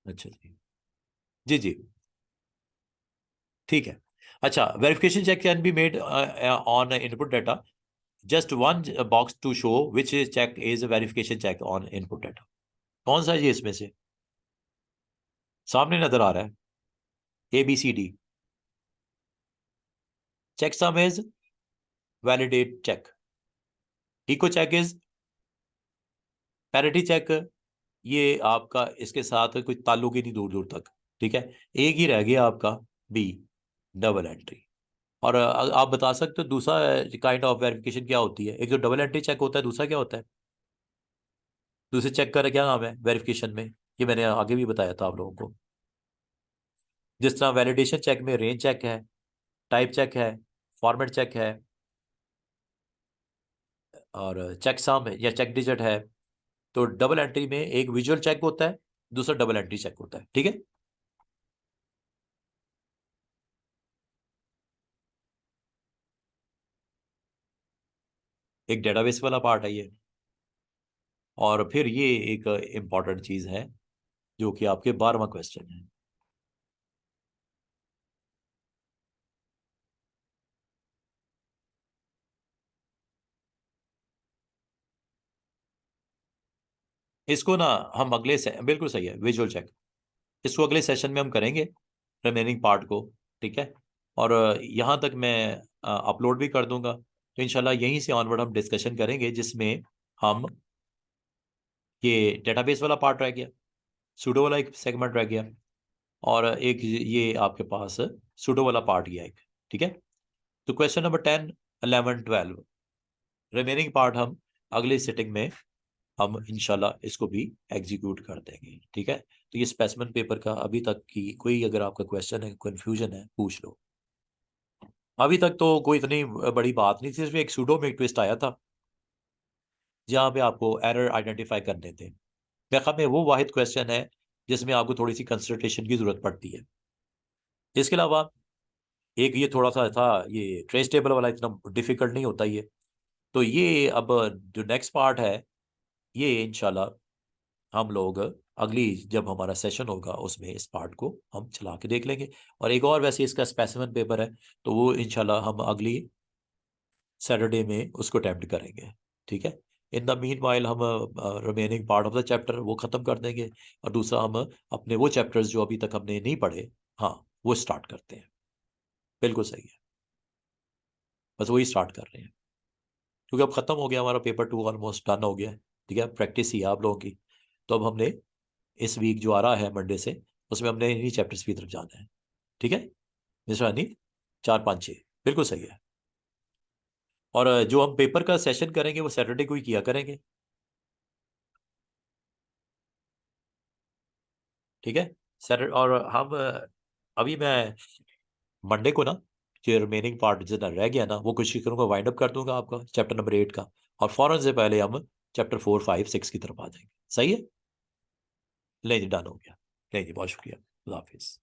[SPEAKER 1] अच्छा जी, जी जी, ठीक है। अच्छा, verification check can be made on input data, just one box to show which check is verification check on input data. कौन सा है ये इसमें से, सामने नजर आ रहा है, ABCD। Check sum is validate check, echo check is parity check, ये आपका इसके साथ कोई ताल्लुक ही नहीं दूर दूर तक, ठीक है। एक ही रह गया आपका बी, डबल एंट्री। और आप बता सकते हो दूसरा काइंड ऑफ वेरिफिकेशन क्या होती है, एक जो डबल एंट्री चेक होता है, दूसरा क्या होता है, दूसरे चेक का क्या नाम है वेरिफिकेशन में, ये मैंने आगे भी बताया था आप लोगों को। जिस तरह वैलिडेशन चेक में रेंज चेक है, टाइप चेक है, फॉर्मेट चेक है, और चेक सम या चेक डिजिट है, तो डबल एंट्री में एक विजुअल चेक होता है, दूसरा डबल एंट्री चेक होता है, ठीक है। एक डेटाबेस वाला पार्ट है ये, और फिर ये एक इंपॉर्टेंट चीज है जो कि आपके 12वां क्वेश्चन है। इसको ना हम बिल्कुल सही है, विजुअल चेक, इसको अगले सेशन में हम करेंगे, रिमेनिंग पार्ट को, ठीक है। और यहाँ तक मैं अपलोड भी कर दूंगा, तो इंशाल्लाह यहीं से ऑनवर्ड हम डिस्कशन करेंगे, जिसमें हम ये डेटाबेस वाला पार्ट रह गया, सूडो वाला एक सेगमेंट रह गया, और एक ये आपके पास सूडो वाला पार्ट गया एक, ठीक है। तो क्वेश्चन नंबर 10, 11, 12 रिमेनिंग पार्ट हम अगली सिटिंग में हम इंशाल्लाह इसको भी एग्जीक्यूट कर देंगे, ठीक है। तो ये स्पेसिमेन पेपर का अभी तक की कोई अगर आपका क्वेश्चन है, कंफ्यूजन है, पूछ लो। अभी तक तो कोई इतनी बड़ी बात नहीं थी, सिर्फ एक सूडो में एक ट्विस्ट आया था जहाँ पे आपको एरर आइडेंटिफाई करने थे। मेरे ख्याल में वो वाहिद क्वेश्चन है जिसमें आपको थोड़ी सी कंसंट्रेशन की जरूरत पड़ती है। इसके अलावा एक ये थोड़ा सा था, ये ट्रेस टेबल वाला इतना डिफिकल्ट नहीं होता ये। तो ये अब जो नेक्स्ट पार्ट है, ये इंशाल्लाह हम लोग अगली जब हमारा सेशन होगा उसमें इस पार्ट को हम चला के देख लेंगे। और एक और वैसे इसका स्पेसिमेन पेपर है, तो वो इंशाल्लाह हम अगली सैटरडे में उसको अटेम्प्ट करेंगे, ठीक है। इन द मीन वाइल हम remaining part of the chapter वो ख़त्म कर देंगे, और दूसरा हम अपने वो चैप्टर्स जो अभी तक हमने नहीं पढ़े, हाँ, वो स्टार्ट करते हैं। बिल्कुल सही है, बस वही स्टार्ट कर रहे हैं, क्योंकि अब खत्म हो गया हमारा पेपर 2, ऑलमोस्ट डन हो गया है। ठीक है, प्रैक्टिस ही है आप लोगों की। तो अब हमने इस वीक जो आ रहा है मंडे से, उसमें हमने इन्हीं चैप्टर्स की तरफ जाना है। ठीक है मिस्टर हनी, 4, 5, 6, बिल्कुल सही है। और जो हम पेपर का सेशन करेंगे वो सैटरडे को ही किया करेंगे। ठीक है सैटरडे। और हम अभी मैं मंडे को ना, जो रिमेनिंग पार्ट जितना रह गया ना, वो कोशिश करूंगा वाइंड अप कर दूंगा आपका चैप्टर नंबर 8 का। और फौरन से पहले हम चैप्टर 4, 5, 6 की तरफ आ जाएंगे। सही है। नहीं जी, डन हो गया। नहीं जी, बहुत शुक्रिया। खुदा हाफिज।